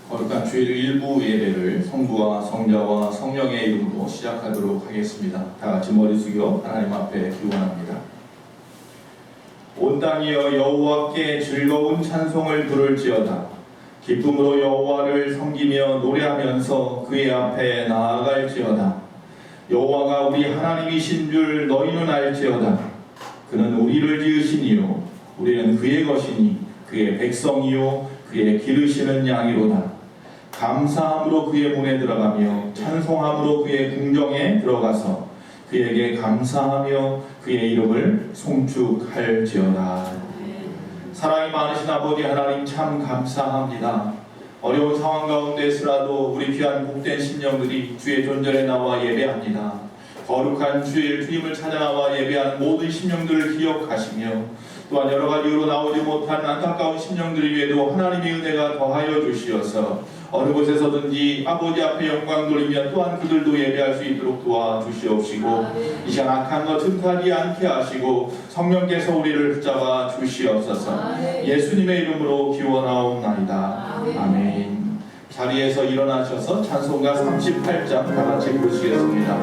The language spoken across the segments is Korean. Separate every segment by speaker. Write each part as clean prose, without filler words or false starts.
Speaker 1: 거룩한 주일 일부 예배를 성부와 성자와 성령의 이름으로 시작하도록 하겠습니다. 다 같이 머리 숙여 하나님 앞에 기원합니다. 온 땅이여 여호와께 즐거운 찬송을 부를지어다. 기쁨으로 여호와를 섬기며 노래하면서 그의 앞에 나아갈지어다. 여호와가 우리 하나님이신 줄 너희는 알지어다. 그는 우리를 지으시니요 우리는 그의 것이니 그의 백성이요 그의 기르시는 양이로다. 감사함으로 그의 문에 들어가며 찬송함으로 그의 궁정에 들어가서 그에게 감사하며 그의 이름을 송축할지어다. 사랑이 많으신 아버지 하나님 참 감사합니다. 어려운 상황 가운데서라도 우리 귀한 복된 심령들이 주의 존전에 나와 예배합니다. 거룩한 주일 주님을 찾아 나와 예배하는 모든 심령들을 기억하시며 또한 여러가지 이유로 나오지 못한 안타까운 심령들 위에도 하나님의 은혜가 더하여 주시어서 어느 곳에서든지 아버지 앞에 영광 돌리며 또한 그들도 예배할 수 있도록 도와주시옵시고 이 시간 악한 것 틈타지 않게 하시고 성령께서 우리를 붙잡아 주시옵소서. 예수님의 이름으로 기원하옵나이다. 아멘. 자리에서 일어나셔서 찬송가 38장 다 같이 부르시겠습니다.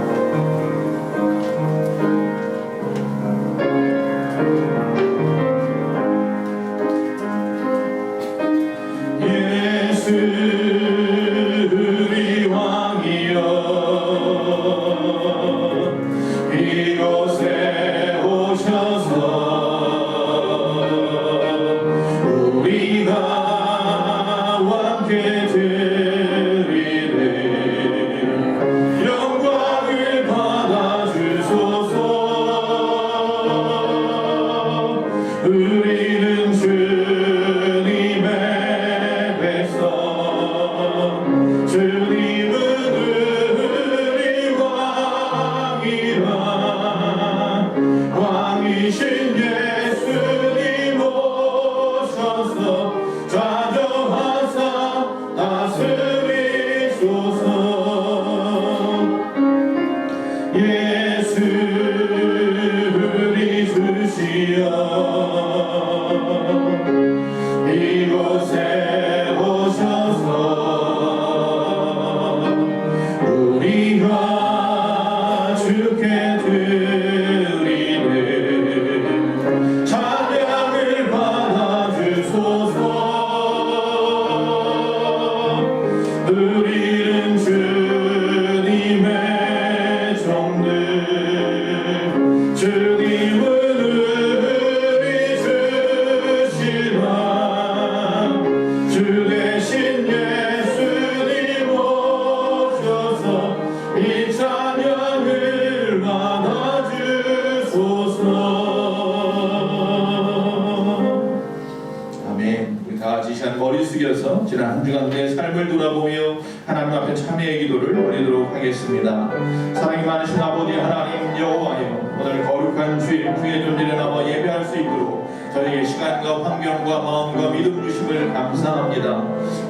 Speaker 1: 지난 한 주간 내 삶을 돌아보며 하나님 앞에 참회의 기도를 올리도록 하겠습니다. 사랑이 많으신 아버지 하나님 여호와여, 오늘 거룩한 주의 존재에 나와 예배할 수 있도록 저희에게 시간과 환경과 마음과 믿음 주심을 감사합니다.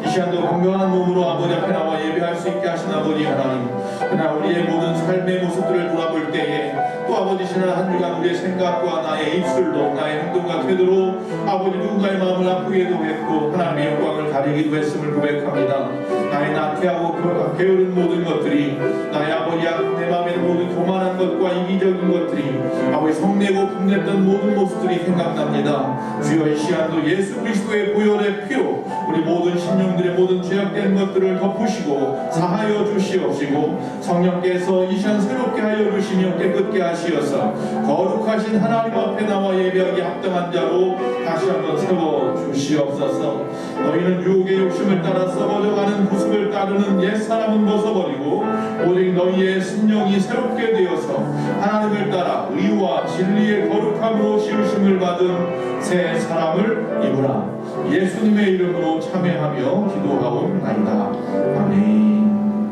Speaker 1: 이 시간도 건강한 몸으로 아버지 앞에 나와 예배할 수 있게 하신 아버지 하나님, 그러나 우리의 모든 삶의 모습들을 돌아볼 때에 또 아버지 지난 한 주간 우리의 생각과 나의 입술로 나의 행동과 태도로 아버지 누군가의 마음을 아프게도 했고 하나님의 영광을 가리기도 했음을 고백합니다. 나의 나태하고 게으른 모든 것들이 나의 아버지 내 마음에 모든 교만한 것과 이기적인 것들이 아버지 성내고 분냈던 모든 모습들이 생각납니다. 주여 이 시간도 예수 그리스도의 보혈의 피로 우리 모든 심령들의 모든 죄악된 것들을 덮으시고 사하여 주시옵시고 성령께서 이 시간 새롭게 하여 주시며 깨끗게 하시어서 거룩하신 하나님 앞에 나와 예배하기 합당한 자로 다시 한번 세워 주시옵소서. 너희는 유혹의 욕심을 따라 썩어져가는 구습을 따르는 옛사람은 벗어버리고 오직 너희의 심령이 새롭게 되어서 하나님을 따라 의와 진리의 거룩함으로 지으심을 받은 새 사람을 입으라. 예수님의 이름으로 참회하며 기도하옵나이다. 아멘.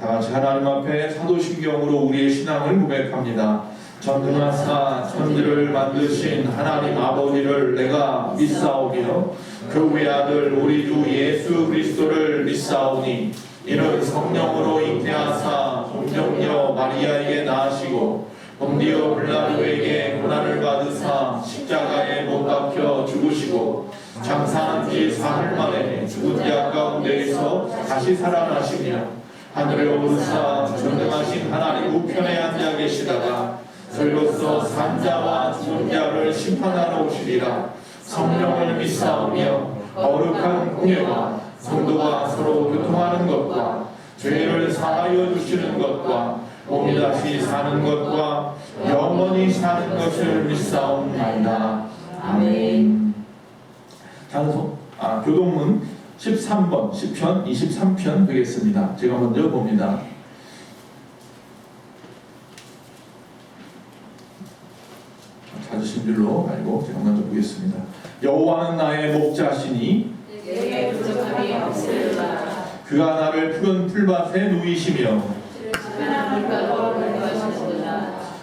Speaker 1: 다같이 하나님 앞에 사도신경으로 우리의 신앙을 고백합니다. 전능하사 천지를 만드신 하나님 아버지를 내가 믿사오며 그 외아들 우리 주 예수 그리스도를 믿사오니 이는 성령으로 잉태하사 동정녀 마리아에게 낳으시고 본디오 빌라도에게 고난을 받으사 십자가에 못 박혀 죽으시고 장사한 지 4일 만에 죽은 자 가운데에서 가운데서 다시 살아나시며 하늘에 오르사 전능하신 하나님 우편에 앉아 계시다가 저희로서 산자와 죽은 자를 심판하러 오시리라. 성령을 믿사오며 거룩한 공예와 성도가 서로 교통하는 것과 죄를 사하여 주시는 것과 몸이 다시 사는 것과 영원히 사는 것을 믿사옵나이다. 아멘. 교동문 13번 시편 23편 되겠습니다. 제가 먼저 봅니다. 찾으신 줄로 알고 제가 먼저 보겠습니다. 여호와는 나의 목자시니
Speaker 2: 내게 부족함이 없으리라.
Speaker 1: 그가 나를 푸른 풀밭에 누이시며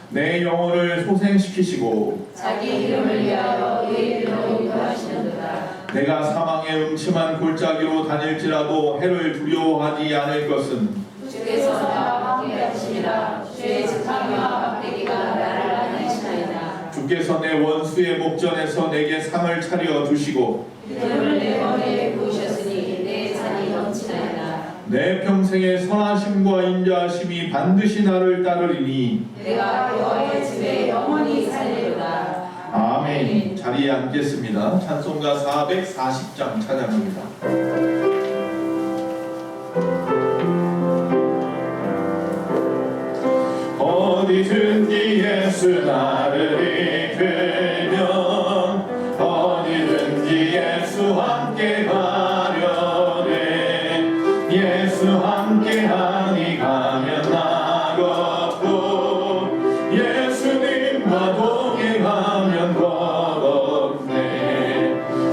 Speaker 1: 내 영혼을 소생시키시고
Speaker 2: 자기 이름을 위하여 의인으로 인도하시는도다.
Speaker 1: 내가 사망의 음침한 골짜기로 다닐지라도 해를 두려워하지 않을 것은
Speaker 2: 주께서 나와 함께하시니라. 주의 지팡이와 막대기가 나를 안내시나이다.
Speaker 1: 주께서 내 원수의 목전에서 내게 상을 차려 주시고
Speaker 2: 기름을 내 머리에 부으셨으니 내 잔이 넘치나이다.
Speaker 1: 내 평생의 선하심과 인자하심이 반드시 나를 따르리니
Speaker 2: 내가 여호와의 집에 영원히 살리로다.
Speaker 1: 아멘. 자리에 앉겠습니다. 찬송가 440장 찬양합니다. 어디든지 예수 나를 이끌면 어디든지 예수 함께 가려네. 예수 함께하니 가면 나겠고 예수님과 동행하면 더덥네.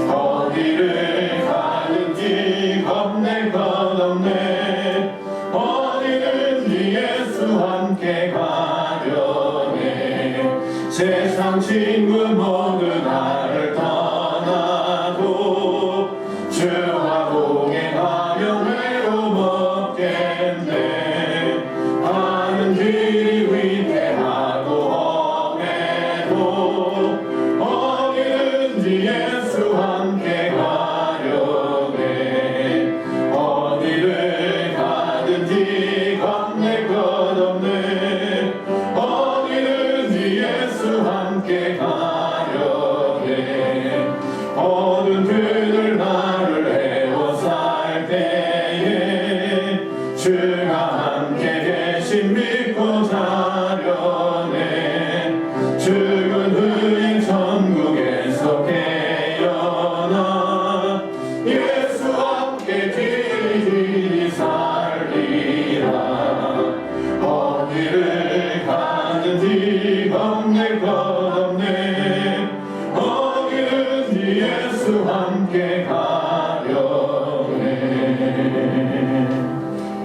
Speaker 1: 어디를 가든지 겁낼 것 없네. 어디든지 예수 함께 가려네. 세상 친구 모두 나를 떠나도 주와 동행하면 외로움 없겠네. 가는 길이 위태하고 험해도 어디든지 예수 함께 가려네. 어디를 가든지 겁낼 것 없네. 어디든지 예수 함께 가려네. 어두운 그늘 나를 에워쌀 때에 주가 함께 계신 믿고 자려네. 죽은 후에 천국에서 깨어나 예수 함께 길이 살리라. 어디를 가든지 겁낼 것 없네. 어디든지 예수 함께 가려네.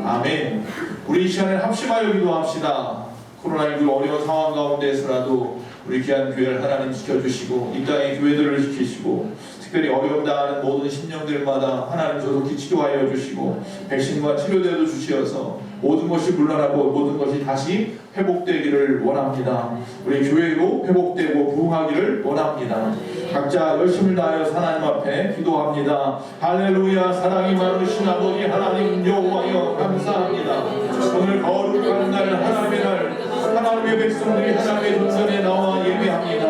Speaker 1: 아멘. 우리 이 시간에 합심하여 기도합시다. 코로나19 어려운 상황 가운데서라도 우리 귀한 교회를 하나님 지켜주시고 이 땅의 교회들을 지키시고 특별히 어려움 당하는 모든 심령들마다 하나님 조속히 치료하여 주시고 백신과 치료제도 주시어서 모든 것이 물러나고 모든 것이 다시 회복되기를 원합니다. 우리 교회로 회복되고 부흥하기를 원합니다. 각자 열심을 다하여 하나님 앞에 기도합니다. 할렐루야. 사랑이 많으신 아버지 하나님 여호와여 감사합니다. 오늘 거룩한 날 하나님의 날 하나님의 백성들이 하나님의 존전에 나와 예배합니다.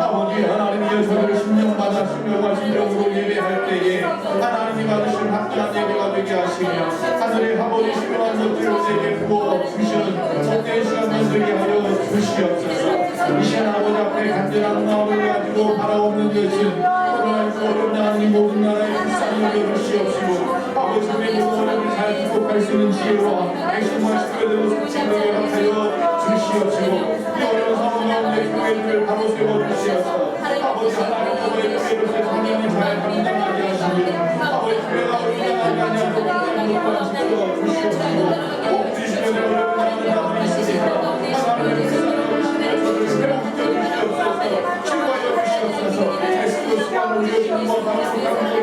Speaker 1: 아버지 하나님이여 저를 심령마다 심령과 심령으로 예배할 때에 하나님이 받으신 합당한 예배가 되게 하시며 하늘의 아버지 심령한 것들을 내게 부어 주시는 복된 시간 만들게 하여 주시옵소서. 이 시간 아버지 앞에 간절한 마음을 가지고 바라옵는 것은 코로나19 어렵다 하는 모든 나라의 불쌍히 여겨주시옵시고 아버지의 모든 어려움을 잘 극복할 수 있는 지혜와 백신과 식구들을 속죄하게 하여 주시옵시고 이 어려운 상황 가운데 교회들을 바로 세워주시옵소서. 아버지 하나님 교회의 성령이 잘 감당하게 하시며 아버지 교회가 어려운 나라를 지켜 주시옵시고 꼭 주시면 어려운 나라를 있으시라. 하나님의 저를 세워주시옵소서. 치료하여 주시옵소서. 예수로 수고하는 우리의 영광 감사하고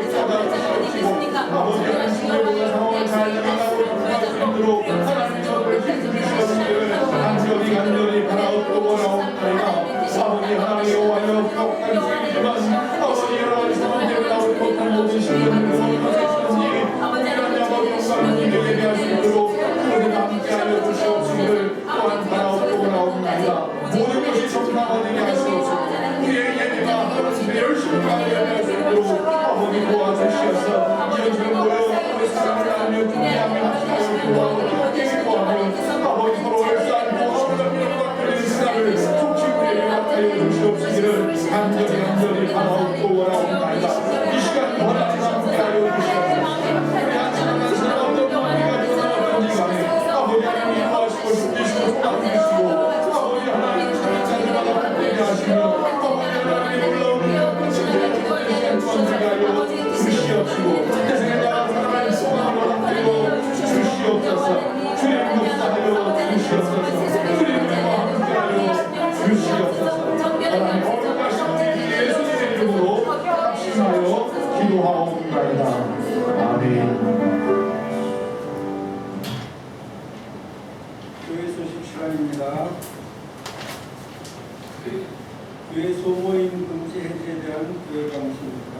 Speaker 1: 주시옵시고 아버지 하나님의 상황을 잘 나가고 돌아갈 수 있도록 하나님 저를 힘주시옵시고 간절히 바라옵고 원하옵나이다. 아버지 하나님 여호와여 격한 주이지만 아버지 하나님 성령대로 나오지 못한 모든 신령을
Speaker 3: 교회 소식 시간입니다. 교회 소모임 금지 해제에 대한 교회 방식입니다.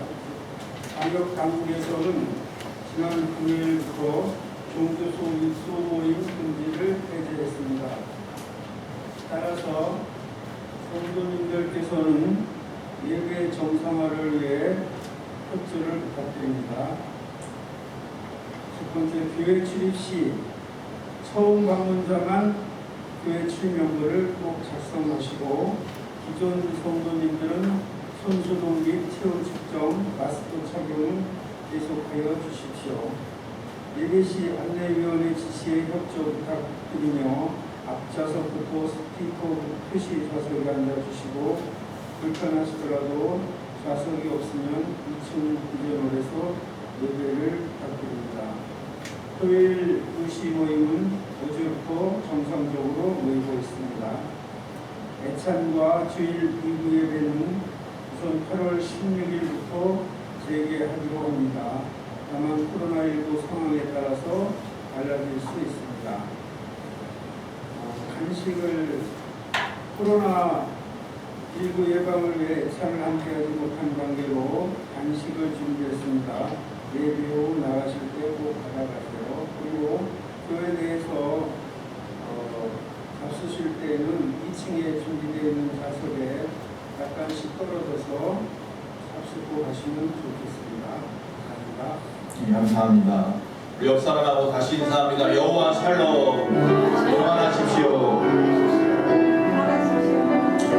Speaker 3: 방역 당국에서는 지난 9일부터 종교 소모임 금지를 해제했습니다. 따라서 성도님들께서는 예배 정상화를 위해 협조를 부탁드립니다. 첫 번째, 교회 출입 시 처음 방문자만 교회 출입명부를 꼭 작성하시고 기존 성도님들은 손소독 및 체온 측정, 마스크 착용을 계속하여 주십시오. 예배 시 안내위원회 지시에 협조 부탁드리며 앞좌석부터 스피커 표시 좌석에 앉아주시고 불편하시더라도 좌석이 없으면 2층 구전홀에서 예배를 부탁드립니다. 토요일 의시 모임은 어제부터 정상적으로 모이고 있습니다. 애찬과 주일 2부 예배는 우선 8월 16일부터 재개하기로 합니다. 다만 코로나19 상황에 따라서 달라질 수 있습니다. 간식을 코로나19 예방을 위해 애찬을 함께하지 못한 관계로 간식을 준비했습니다. 예배 후 나가실 때 꼭 받아가세요. 그리고 교회 내에서 잡수실 때는 2층에 준비되어 있는 좌석에 약간씩 떨어져서 잡수고 가시면 좋겠습니다. 감사합니다.
Speaker 1: 감사합니다. 우리 옆 사람하고 다시 인사합니다. 여호와 샬롬. 평안하십시오.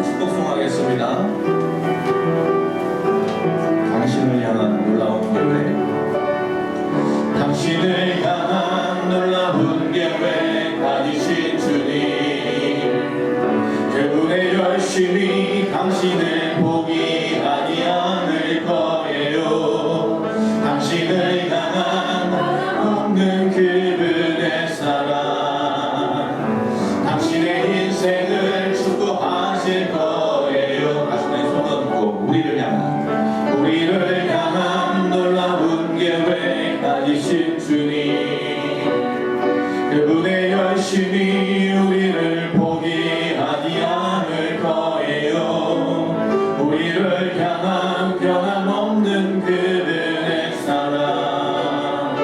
Speaker 1: 축복송하겠습니다. 당신을 향한 놀라운 계획. 당신을 향한 놀라운 계획 가지신 주님, 그분의 열심히 당신을 포기하지 않을 거예요. 당신을 향한 없는 그분의 사랑, 당신의 인생을 축복하실 거예요. 가슴에 손 얹고 우리를 향한 놀라운 계획 가지신 주님, 그분의 열심히 우리를 포기하지 않을 거예요. 우리를 향한 변함없는 그분의 사랑,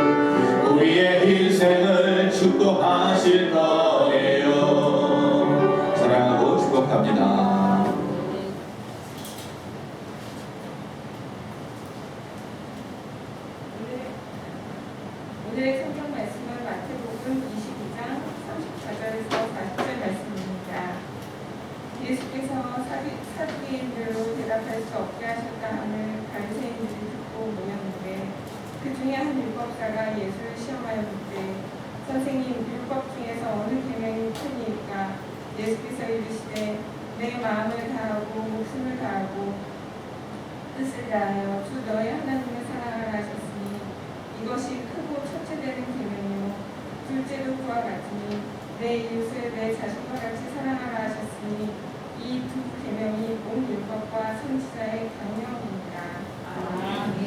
Speaker 1: 우리의 인생을 축복하실 거예요. 사랑하고 축복합니다.
Speaker 4: 오늘의 성경 말씀은 마태복음 22장 34절에서 40절 말씀입니다. 예수께서 사두개인들로 대답할 수 없게 하셨다 하는 바리새인들이 듣고 모였는데 그 중에 한 율법사가 예수를 시험하여 묻되 선생님, 율법 중에서 어느 계명이 크니까? 예수께서 이르시되 내 마음을 다하고 목숨을 다하고 뜻을 다하여 주 너의 하나님을 사랑하라 하셨으니 이것이 크고 첫째 되는 계명이요 둘째도 그와 같으니 내 이웃을 내 자신과 같이 사랑하라 하셨으니 이 두 계명이 온 율법과 선지자의 강령입니다.
Speaker 2: 아멘.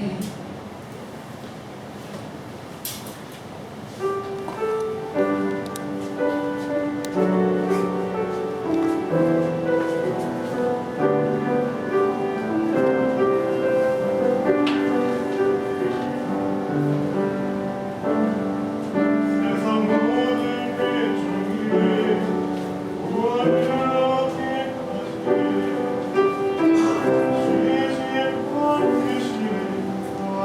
Speaker 5: 주의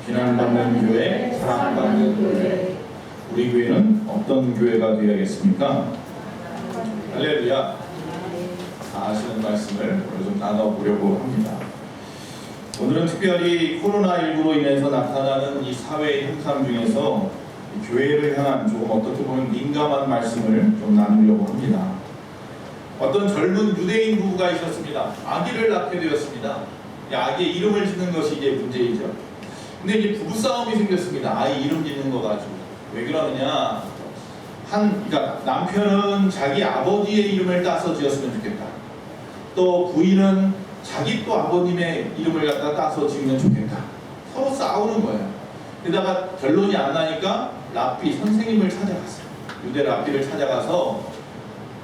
Speaker 1: 비난받는 교회, 사랑받는 교회. 우리 교회는 어떤 교회가 되어야겠습니까? 할렐루야. 다 아시는 말씀을 오늘 좀 나눠보려고 합니다. 오늘은 특별히 코로나19로 인해서 나타나는 이 사회의 현상 중에서 이 교회를 향한 조금 어떻게 보면 민감한 말씀을 좀 나누려고 합니다. 어떤 젊은 유대인 부부가 있었습니다. 아기를 낳게 되었습니다. 이 아기의 이름을 짓는 것이 이제 문제이죠. 근데 이제 부부싸움이 생겼습니다. 아이 이름 짓는 거 가지고. 왜 그러느냐? 그러니까 남편은 자기 아버지의 이름을 따서 지었으면 좋겠다. 또 부인은 자기 또 아버님의 이름을 갖다 따서 지으면 좋겠다. 서로 싸우는 거예요. 게다가 결론이 안 나니까 랍비 선생님을 찾아갔어요. 유대 랍비를 찾아가서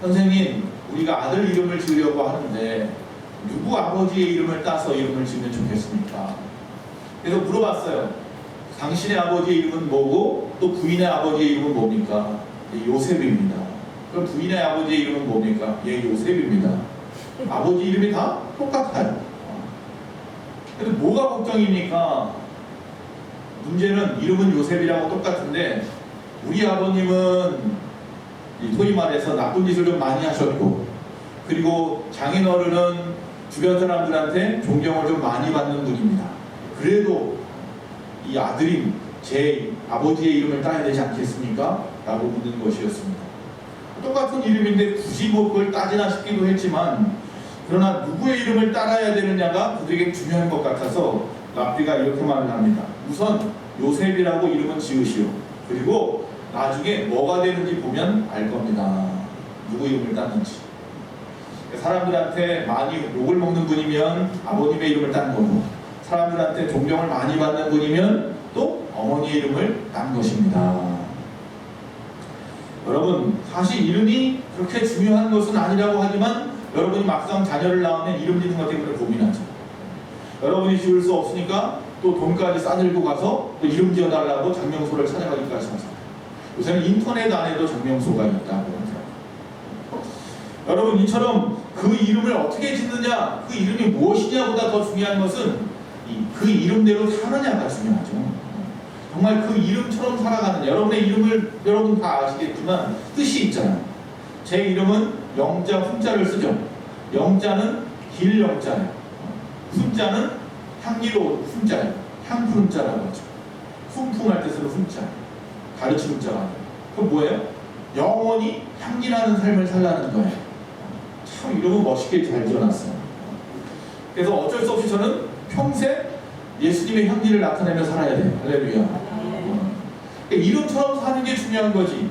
Speaker 1: 선생님, 우리가 아들 이름을 지으려고 하는데 누구 아버지의 이름을 따서 이름을 지으면 좋겠습니까? 그래서 물어봤어요. 당신의 아버지의 이름은 뭐고 또 부인의 아버지의 이름은 뭡니까? 요셉입니다. 그럼 부인의 아버지의 이름은 뭡니까? 예, 요셉입니다. 아버지 이름이 다 똑같아요. 근데 뭐가 걱정입니까? 문제는 이름은 요셉이라고 똑같은데 우리 아버님은 소위 말해서 나쁜 짓을 좀 많이 하셨고, 그리고 장인어른은 주변 사람들한테 존경을 좀 많이 받는 분입니다. 그래도 이 아들이 제 아버지의 이름을 따야 되지 않겠습니까? 라고 묻는 것이었습니다. 똑같은 이름인데 굳이 뭐 그걸 따지나 싶기도 했지만, 그러나 누구의 이름을 따라야 되느냐가 그들에게 중요한 것 같아서 랍비가 이렇게 말을 합니다. 우선 요셉이라고 이름은 지으시오. 그리고 나중에 뭐가 되는지 보면 알 겁니다. 누구 이름을 따는지. 사람들한테 많이 욕을 먹는 분이면 아버님의 이름을 딴 거고, 사람들한테 존경을 많이 받는 분이면 또 어머니의 이름을 딴 것입니다. 여러분, 사실 이름이 그렇게 중요한 것은 아니라고 하지만 여러분이 막상 자녀를 낳으면 이름 짓는 것 때문에 고민하죠. 여러분이 지을 수 없으니까 또 돈까지 싸들고 가서 또 이름 지어달라고 장명소를 찾아가기까지 하죠. 요새는 인터넷 안에도 장명소가 있다고 합니다. 여러분, 이처럼 그 이름을 어떻게 짓느냐, 그 이름이 무엇이냐보다 더 중요한 것은 그 이름대로 사느냐가 중요하죠. 정말 그 이름처럼 살아가느냐. 여러분의 이름을 여러분 다 아시겠지만 뜻이 있잖아요. 제 이름은 영자 훈자를 쓰죠. 영자는 길 영자예요. 훈자는 향기로운 훈자예요. 향훈자라고 하죠. 훈풍할 때 쓰는 훈자. 가르치는 자가 아니에요. 그럼 뭐예요? 영원히 향기나는 삶을 살라는 거예요. 참 이름은 멋있게 잘 지어놨어요. 그래서 어쩔 수 없이 저는 평생 예수님의 향기를 나타내며 살아야 돼요. 할렐루야. 이름처럼 사는 게 중요한 거지.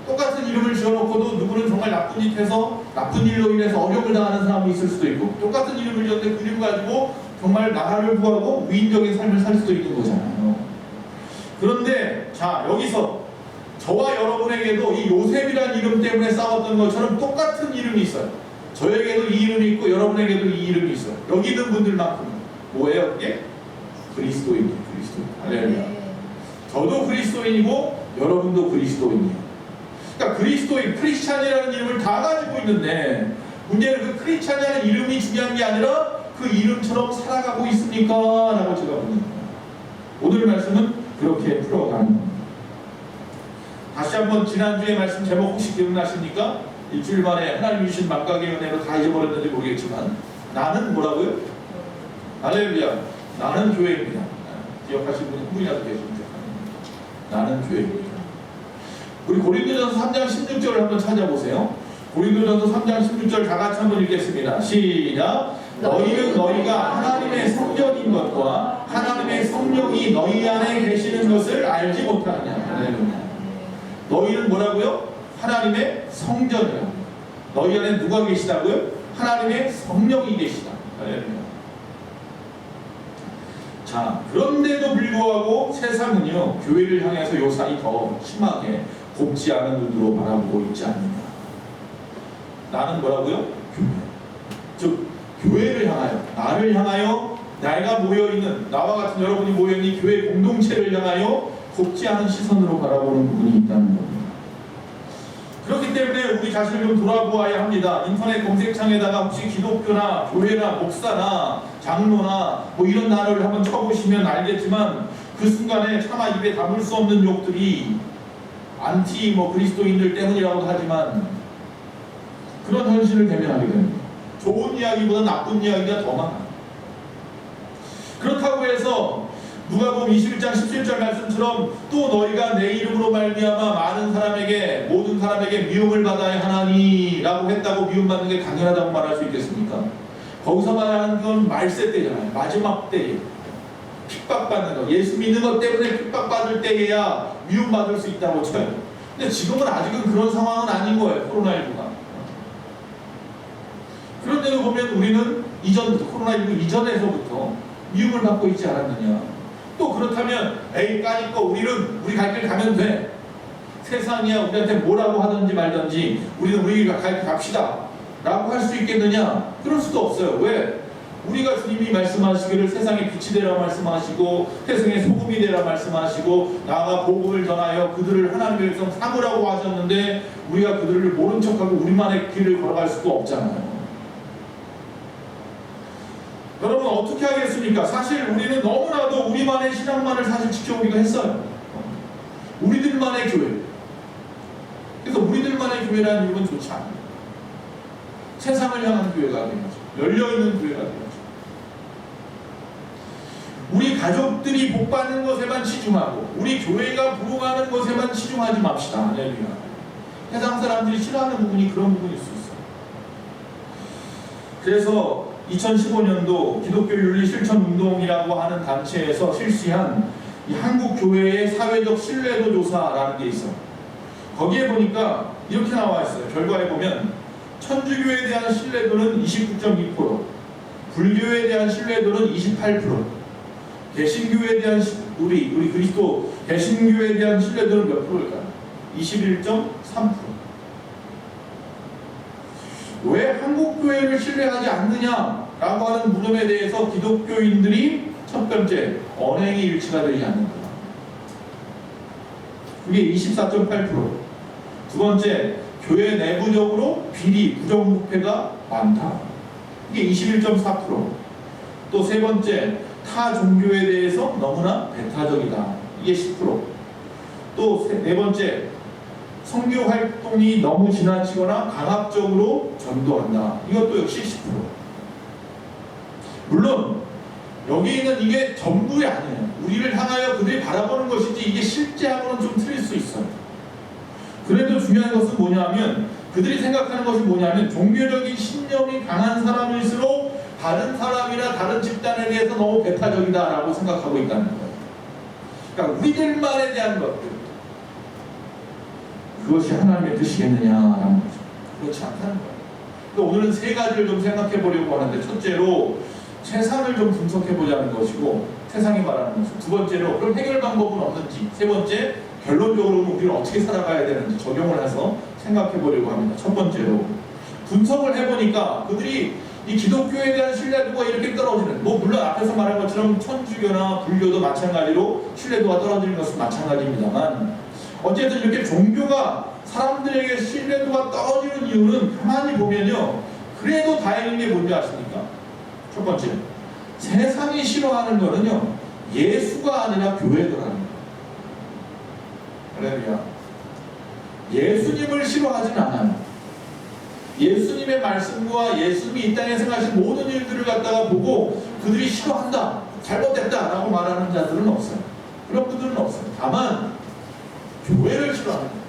Speaker 1: 똑같은 이름을 지어놓고도 누구는 정말 나쁜 짓 해서 나쁜 일로 인해서 어려움을 당하는 사람이 있을 수도 있고, 똑같은 이름을 지었는데 그 이름 가지고 정말 나라를 구하고 위인적인 삶을 살 수도 있는 거잖아요. 그런데 자, 여기서 저와 여러분에게도 이 요셉이라는 이름 때문에 싸웠던 것처럼 똑같은 이름이 있어요. 저에게도 이 이름이 있고 여러분에게도 이 이름이 있어요. 여기 있는 분들만큼 뭐예요? 그게? 그리스도인이에요. 그리스도인. 할렐루야. 저도 그리스도인이고 여러분도 그리스도인이에요. 그러니까 그리스도인, 크리스찬이라는 이름을 다 가지고 있는데 문제는 그 크리스찬이라는 이름이 중요한 게 아니라 그 이름처럼 살아가고 있습니까? 라고 제가 묻는 거예요. 오늘 말씀은 그렇게 풀어가는 겁니다. 다시 한번 지난주의 말씀 제목 혹시 기억나십니까? 일주일 만에 하나님 주신 망각의 은혜로 다 잊어버렸는지 모르겠지만 나는 뭐라고요? 할렐루야. 나는 교회입니다. 기억하시는 분이 한 분이라도 계시면 좋겠습니다. 나는 교회입니다. 우리 고린도전서 3장 16절을 한번 찾아보세요. 고린도전서 3장 16절 다 같이 한번 읽겠습니다. 시작. 너희는 너희가 하나님의 성전인 것과 하나님의 성령이 너희 안에 계시는 것을 알지 못하느냐. 할렐루야. 너희는 뭐라고요? 하나님의 성전이요. 너희 안에 누가 계시다고요? 하나님의 성령이 계시다. 할렐루야. 자, 그런데도 불구하고 세상은요, 교회를 향해서 요사이 더 심하게 곱지 않은 눈으로 바라보고 있지 않느냐. 나는 뭐라고요? 교회. 즉, 교회를 향하여, 나를 향하여, 내가 모여있는, 나와 같은 여러분이 모여있는 교회 공동체를 향하여 곱지 않은 시선으로 바라보는 부분이 있다는 겁니다. 그렇기 때문에 우리 자신을 좀 돌아보아야 합니다. 인터넷 검색창에다가 혹시 기독교나 교회나 목사나 장로나 뭐 이런 단어를 한번 쳐보시면 알겠지만 그 순간에 차마 입에 담을 수 없는 욕들이 안티 뭐 그리스도인들 때문이라고도 하지만 그런 현실을 대면하게 됩니다. 좋은 이야기보다 나쁜 이야기가 더 많아요. 그렇다고 해서 누가복음 21장 17절 말씀처럼 또 너희가 내 이름으로 말미암아 많은 사람에게 모든 사람에게 미움을 받아야 하나니라고 했다고 미움받는 게 당연하다고 말할 수 있겠습니까? 거기서 말하는 건 말세 때잖아요. 마지막 때에 핍박받는 거, 예수 믿는 것 때문에 핍박받을 때에야 미움받을 수 있다고 쳐요. 근데 지금은 아직은 그런 상황은 아닌 거예요. 코로나19가. 그런데도 보면 우리는 이전부터 코로나19 이전에서부터 미움을 받고 있지 않았느냐. 또 그렇다면 에이 까짓거 우리 갈 길 가면 돼. 세상이야 우리한테 뭐라고 하든지 말든지 우리는 우리 갈 길 갑시다 라고 할 수 있겠느냐? 그럴 수도 없어요. 왜? 우리가 주님이 말씀하시기를 세상의 빛이 되라 말씀하시고 세상의 소금이 되라 말씀하시고 나아가 복음을 전하여 그들을 하나님의 백성 삼으라고 하셨는데 우리가 그들을 모른 척하고 우리만의 길을 걸어갈 수도 없잖아요. 여러분 어떻게 하겠습니까? 사실 우리는 너무나도 우리만의 신앙만을 사실 지켜오기도 했어요. 우리들만의 교회. 그래서 우리들만의 교회라는 이름은 좋지 않아요. 세상을 향한 교회가 되어야죠. 열려있는 교회가 되어야죠. 우리 가족들이 복받는 것에만 치중하고 우리 교회가 부흥하는 것에만 치중하지 맙시다. 할렐루야. 세상 사람들이 싫어하는 부분이 그런 부분일 수 있어요. 그래서 2015년도 기독교 윤리 실천 운동이라고 하는 단체에서 실시한 이 한국 교회의 사회적 신뢰도 조사라는 게 있어요. 거기에 보니까 이렇게 나와 있어요. 결과에 보면 천주교에 대한 신뢰도는 29.2%, 불교에 대한 신뢰도는 28%, 개신교에 대한 우리 그리스도 개신교에 대한 신뢰도는 몇 프로일까요? 21.3%. 왜 한국 교회를 신뢰하지 않느냐라고 하는 물음에 대해서 기독교인들이 첫 번째 언행이 일치가 되지 않는다. 그게 24.8%. 두 번째 교회 내부적으로 비리 부정부패가 많다. 이게 21.4%. 또 세 번째 타 종교에 대해서 너무나 배타적이다. 이게 10%. 또 네 번째 선교 활동이 너무 지나치거나 강압적으로 전도한다. 이것도 역시 10%. 물론 여기는 이게 전부이 아니에요. 우리를 향하여 그들이 바라보는 것이지 이게 실제하고는 좀 틀릴 수 있어요. 그래도 중요한 것은 뭐냐면 그들이 생각하는 것이 뭐냐면 종교적인 신념이 강한 사람일수록 다른 사람이나 다른 집단에 대해서 너무 배타적이다라고 생각하고 있다는 거예요. 그러니까 우리들만에 대한 것들, 그것이 하나님의 뜻이겠느냐라는 거죠. 그렇지 않다는 거예요. 그러니까 오늘은 세 가지를 좀 생각해 보려고 하는데, 첫째로 세상을 좀 분석해 보자는 것이고, 세상이 말하는 것은 두 번째로 그럼 해결 방법은 없는지, 세 번째 결론적으로 우리는 어떻게 살아가야 되는지 적용을 해서 생각해 보려고 합니다. 첫 번째로 분석을 해보니까 그들이 이 기독교에 대한 신뢰도가 이렇게 떨어지는, 뭐 물론 앞에서 말한 것처럼 천주교나 불교도 마찬가지로 신뢰도가 떨어지는 것은 마찬가지입니다만, 어쨌든 이렇게 종교가 사람들에게 신뢰도가 떨어지는 이유는 가만히 보면요, 그래도 다행인 게 뭔지 아십니까? 첫 번째, 세상이 싫어하는 거는요 예수가 아니라 교회더라는 거예요. 할렐루야. 예수님을 싫어하진 않아요. 예수님의 말씀과 예수님이 이 땅에 행하신 모든 일들을 갖다가 보고 그들이 싫어한다, 잘못됐다 라고 말하는 자들은 없어요. 그런 분들은 없어요. 다만 교회를 싫어하는 거예요.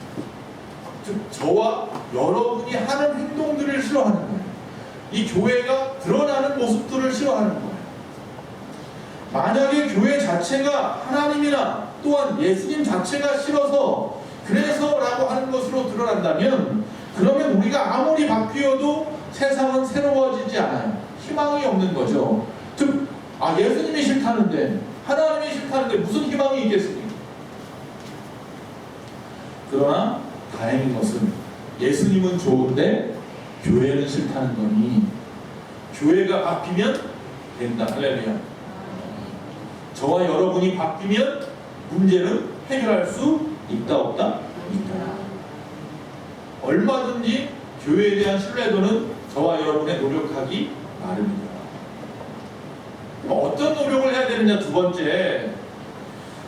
Speaker 1: 즉 저와 여러분이 하는 행동들을 싫어하는 거예요. 이 교회가 드러나는 모습들을 싫어하는 거예요. 만약에 교회 자체가 하나님이나 또한 예수님 자체가 싫어서 그래서라고 하는 것으로 드러난다면, 그러면 우리가 아무리 바뀌어도 세상은 새로워지지 않아요. 희망이 없는 거죠. 즉 예수님이 싫다는데, 하나님이 싫다는데 무슨 희망이 있겠습니까? 그러나 다행인 것은 예수님은 좋은데 교회는 싫다는 거니 교회가 바뀌면 된다. 할렐루야. 저와 여러분이 바뀌면 문제는 해결할 수 있다 없다? 있다. 얼마든지 교회에 대한 신뢰도는 저와 여러분의 노력하기 나름입니다. 어떤 노력을 해야 되느냐. 두 번째,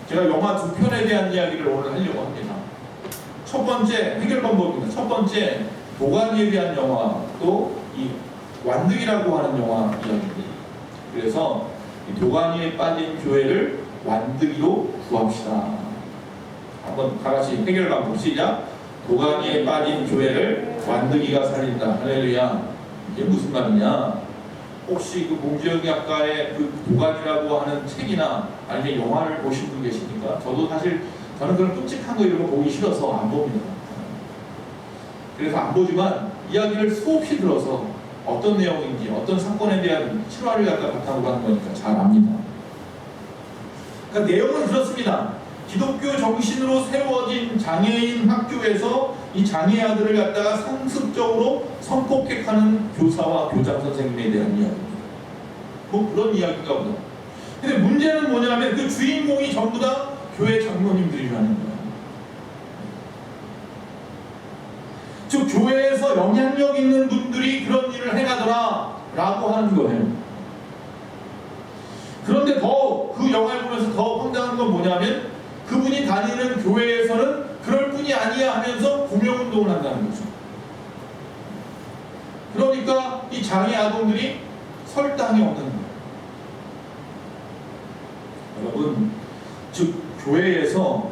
Speaker 1: 제가 영화 두 편에 대한 이야기를 오늘 하려고 합니다. 첫 번째, 해결 방법입니다. 첫 번째, 도가니에 대한 영화, 또 이 완득이라고 하는 영화 이야기입니다. 그래서 이 도가니에 빠진 교회를 완득이로 구합시다. 한번 다 같이 해결 방법 시작. 도가니에 빠진 교회를 완득이가 살린다. 할렐루야. 이게 무슨 말이냐? 혹시 그 봉지영 작가의 그 도가니라고 하는 책이나 아니면 영화를 보신 분 계십니까? 저는 그런 끔찍한 거 이런 거 보기 싫어서 안 봅니다. 그래서 안 보지만 이야기를 수없이 들어서 어떤 내용인지 어떤 사건에 대한 실화를 갖다 바탕으로 하는 거니까 잘 압니다. 그러니까 내용은 그렇습니다. 기독교 정신으로 세워진 장애인 학교에서 이 장애 아들을 갖다가 상습적으로 성폭행하는 교사와 교장 선생님에 대한 이야기입니다. 뭐 그런 이야기인가 보다. 근데 문제는 뭐냐면 그 주인공이 전부 다 교회 장로님들이라는 거예요. 즉 교회에서 영향력 있는 분들이 그런 일을 해가더라 라고 하는 거예요. 그런데 더 그 영화를 보면서 더 황당한 건 뭐냐면 그분이 다니는 교회에서는 그럴 뿐이 아니야 하면서 구명운동을 한다는 거죠. 그러니까 이 장애 아동들이 설 땅이 없는 거예요. 여러분, 즉 교회에서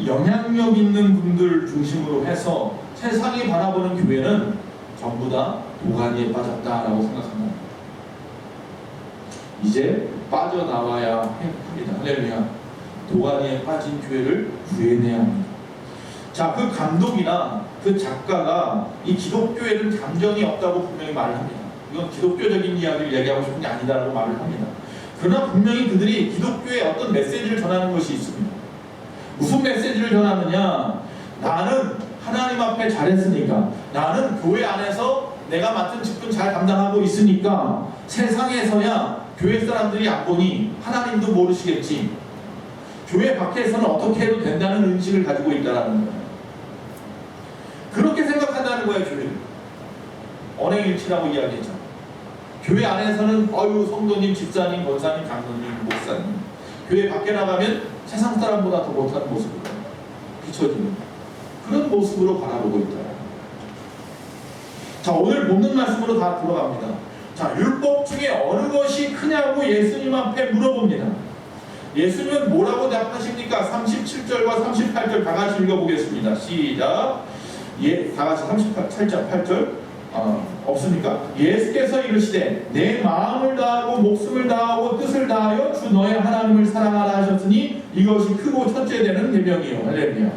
Speaker 1: 영향력 있는 분들 중심으로 해서 세상이 바라보는 교회는 전부 다 도가니에 빠졌다라고 생각합니다. 이제 빠져나와야 합니다. 할렐루야. 도가니에 빠진 교회를 구해내야 합니다. 자, 그 감독이나 그 작가가 이 기독교에는 감정이 없다고 분명히 말을 합니다. 이건 기독교적인 이야기를 얘기하고 싶은 게 아니다라고 말을 합니다. 그러나 분명히 그들이 기독교에 어떤 메시지를 전하는 것이 있습니다. 무슨 메시지를 전하느냐? 나는 하나님 앞에 잘했으니까, 나는 교회 안에서 내가 맡은 직분 잘 감당하고 있으니까 세상에서야 교회 사람들이 안 보니 하나님도 모르시겠지. 교회 밖에서는 어떻게 해도 된다는 인식을 가지고 있다는 거예요. 그렇게 생각한다는 거예요, 교회를. 언행일치라고 이야기했죠. 교회 안에서는 성도님, 집사님, 권사님, 장로님, 목사님. 교회 밖에 나가면 세상 사람보다 더 못하는 모습으로 비춰지는 그런 모습으로 바라보고 있다. 자, 오늘 본문 말씀으로 다 들어갑니다. 자, 율법 중에 어느 것이 크냐고 예수님 앞에 물어봅니다. 예수님은 뭐라고 답하십니까? 37절과 38절 다 같이 읽어보겠습니다. 시작. 다 같이 37절 8절 없습니까? 예수께서 이르시되 내 마음을 다하고 목숨을 다하고 뜻을 다하여 주 너의 하나님을 사랑하라 하셨으니 이것이 크고 첫째 되는 계명이요. 할렐루야.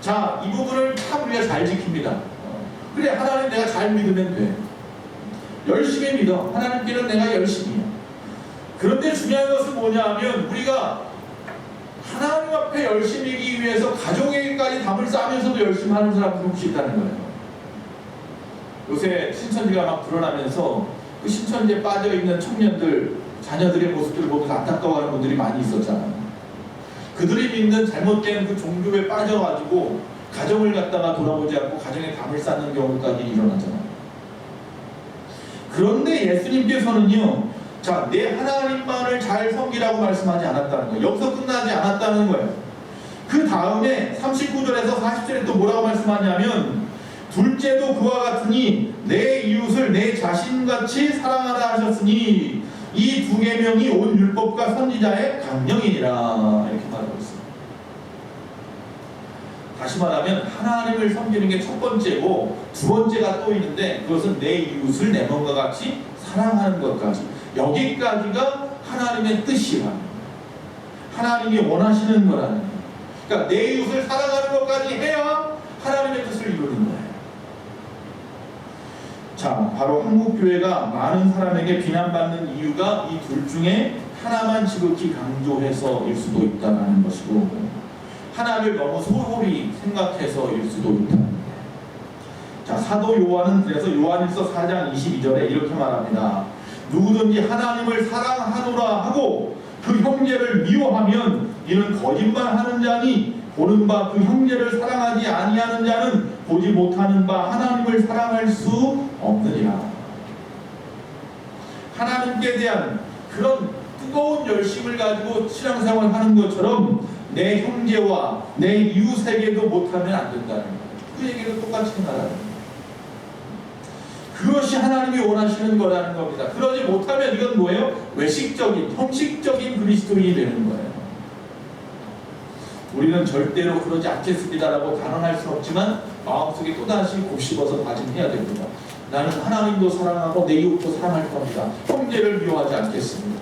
Speaker 1: 자, 이 부분을 참 우리가 잘 지킵니다. 그래, 하나님 내가 잘 믿으면 돼. 열심히 믿어. 하나님께는 내가 열심히 해. 그런데 중요한 것은 뭐냐 하면 우리가 하나님 앞에 열심히이기 위해서 가족에게까지 담을 쌓으면서도 열심히 하는 사람들이 혹시 있다는 거예요. 요새 신천지가 막 드러나면서 그 신천지에 빠져있는 청년들, 자녀들의 모습들을 보면서 안타까워하는 분들이 많이 있었잖아요. 그들이 믿는 잘못된 그 종교에 빠져가지고 가정을 갖다가 돌아보지 않고 가정에 담을 쌓는 경우까지 일어나잖아요. 그런데 예수님께서는요, 자, 내 하나님만을 잘 섬기라고 말씀하지 않았다는 거예요. 여기서 끝나지 않았다는 거예요. 그 다음에 39절에서 40절에 또 뭐라고 말씀하냐면 둘째도 그와 같으니 내 이웃을 내 자신같이 사랑하라 하셨으니 이 두 계명이 온 율법과 선지자의 강령이니라 이렇게 말하고 있습니다. 다시 말하면 하나님을 섬기는 게 첫 번째고 두 번째가 또 있는데 그것은 내 이웃을 내 몸과 같이 사랑하는 것까지, 여기까지가 하나님의 뜻이라, 하나님이 원하시는 거라는 거예요. 그러니까 내 이웃을 사랑하는 것까지 해야 하나님의 뜻을 이루는 거예요. 자, 바로 한국교회가 많은 사람에게 비난받는 이유가 이 둘 중에 하나만 지극히 강조해서일 수도 있다는 것이고, 하나를 너무 소홀히 생각해서일 수도 있다는 거예요. 자, 사도 요한은 그래서 요한일서 4장 22절에 이렇게 말합니다. 누구든지 하나님을 사랑하노라 하고 그 형제를 미워하면 이는 거짓말하는 자니 보는 바 그 형제를 사랑하지 아니하는 자는 보지 못하는 바 하나님을 사랑할 수 없느니라. 하나님께 대한 그런 뜨거운 열심을 가지고 신앙생활을 하는 것처럼 내 형제와 내 이웃에게도 못하면 안 된다는 거예요. 그에게도 똑같이 행하라는 거예요. 그것이 하나님이 원하시는 거라는 겁니다. 그러지 못하면 이건 뭐예요? 외식적인, 형식적인 그리스도인이 되는 거예요. 우리는 절대로 그러지 않겠습니다라고 단언할 수는 없지만 마음속에 또다시 곱씹어서 다짐해야 됩니다. 나는 하나님도 사랑하고 내 이웃도 사랑할 겁니다. 형제를 미워하지 않겠습니다.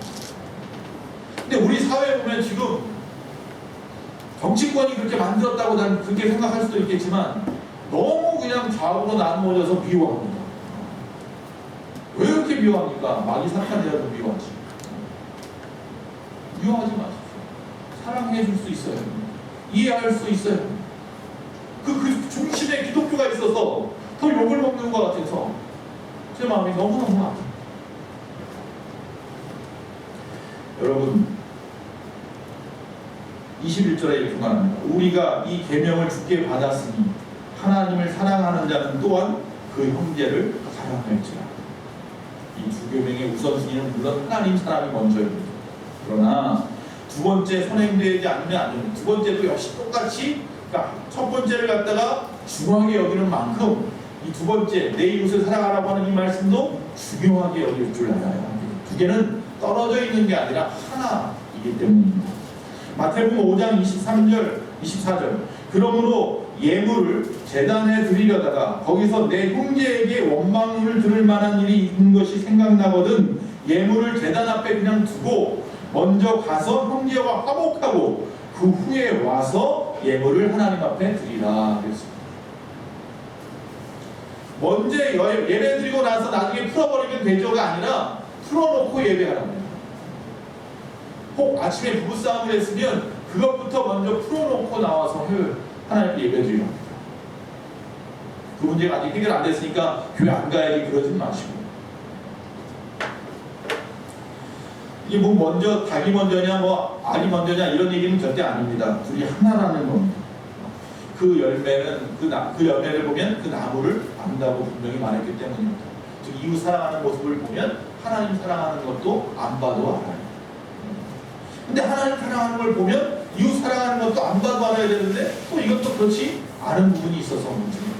Speaker 1: 근데 우리 사회에 보면 지금 정치권이 그렇게 만들었다고 난 그렇게 생각할 수도 있겠지만 너무 그냥 좌우로 나누어져서 미워합니다. 왜 그렇게 미워합니까? 마귀 사탄이라도 미워하지. 미워하지 마십시오. 사랑해 줄 수 있어요. 이해할 수 있어요. 그 중심에 기독교가 있어서 더 욕을 먹는 것 같아서 제 마음이 너무너무 아파요. 여러분 21절에 이렇게 말합니다. 우리가 이 계명을 주께 받았으니 하나님을 사랑하는 자는 또한 그 형제를 사랑할지라. 이 두 계명의 우선순위는 물론 하나님 사랑이 먼저입니다. 그러나 두 번째 선행되지 않으면 안 됩니다. 두 번째도 역시 똑같이, 그러니까 첫 번째를 갖다가 중요하게 여기는 만큼 이 두 번째 내 이웃을 사랑하라고 하는 이 말씀도 중요하게 여길 줄 알아야 합니다. 두 개는 떨어져 있는 게 아니라 하나이기 때문입니다. 마태복음 5장 23절, 24절. 그러므로 예물을 제단에 드리려다가 거기서 내 형제에게 원망을 들을 만한 일이 있는 것이 생각나거든 예물을 제단 앞에 그냥 두고 먼저 가서 형제와 화목하고 그 후에 와서 예물을 하나님 앞에 드리라 그랬습니다. 먼저 예배 드리고 나서 나중에 풀어버리면 되죠가 아니라 풀어놓고 예배하랍니다. 혹 아침에 부부싸움을 했으면 그것부터 먼저 풀어놓고 나와서 하나님께 예배 드리라. 그 문제가 아직 해결 안 됐으니까 교회 안 가야지 그러진 마시고. 이게 뭐 먼저 닭이 먼저냐 뭐 알이 먼저냐 이런 얘기는 절대 아닙니다. 둘이 하나라는 겁니다. 그 열매는 그 열매를 보면 그 나무를 안다고 분명히 말했기 때문입니다. 즉 이웃 사랑하는 모습을 보면 하나님 사랑하는 것도 안 봐도 알아요. 근데 하나님 사랑하는 걸 보면 이웃 사랑하는 것도 안 봐도 알아야 되는데 또 이것도 그렇지 않은 부분이 있어서 문제입니다.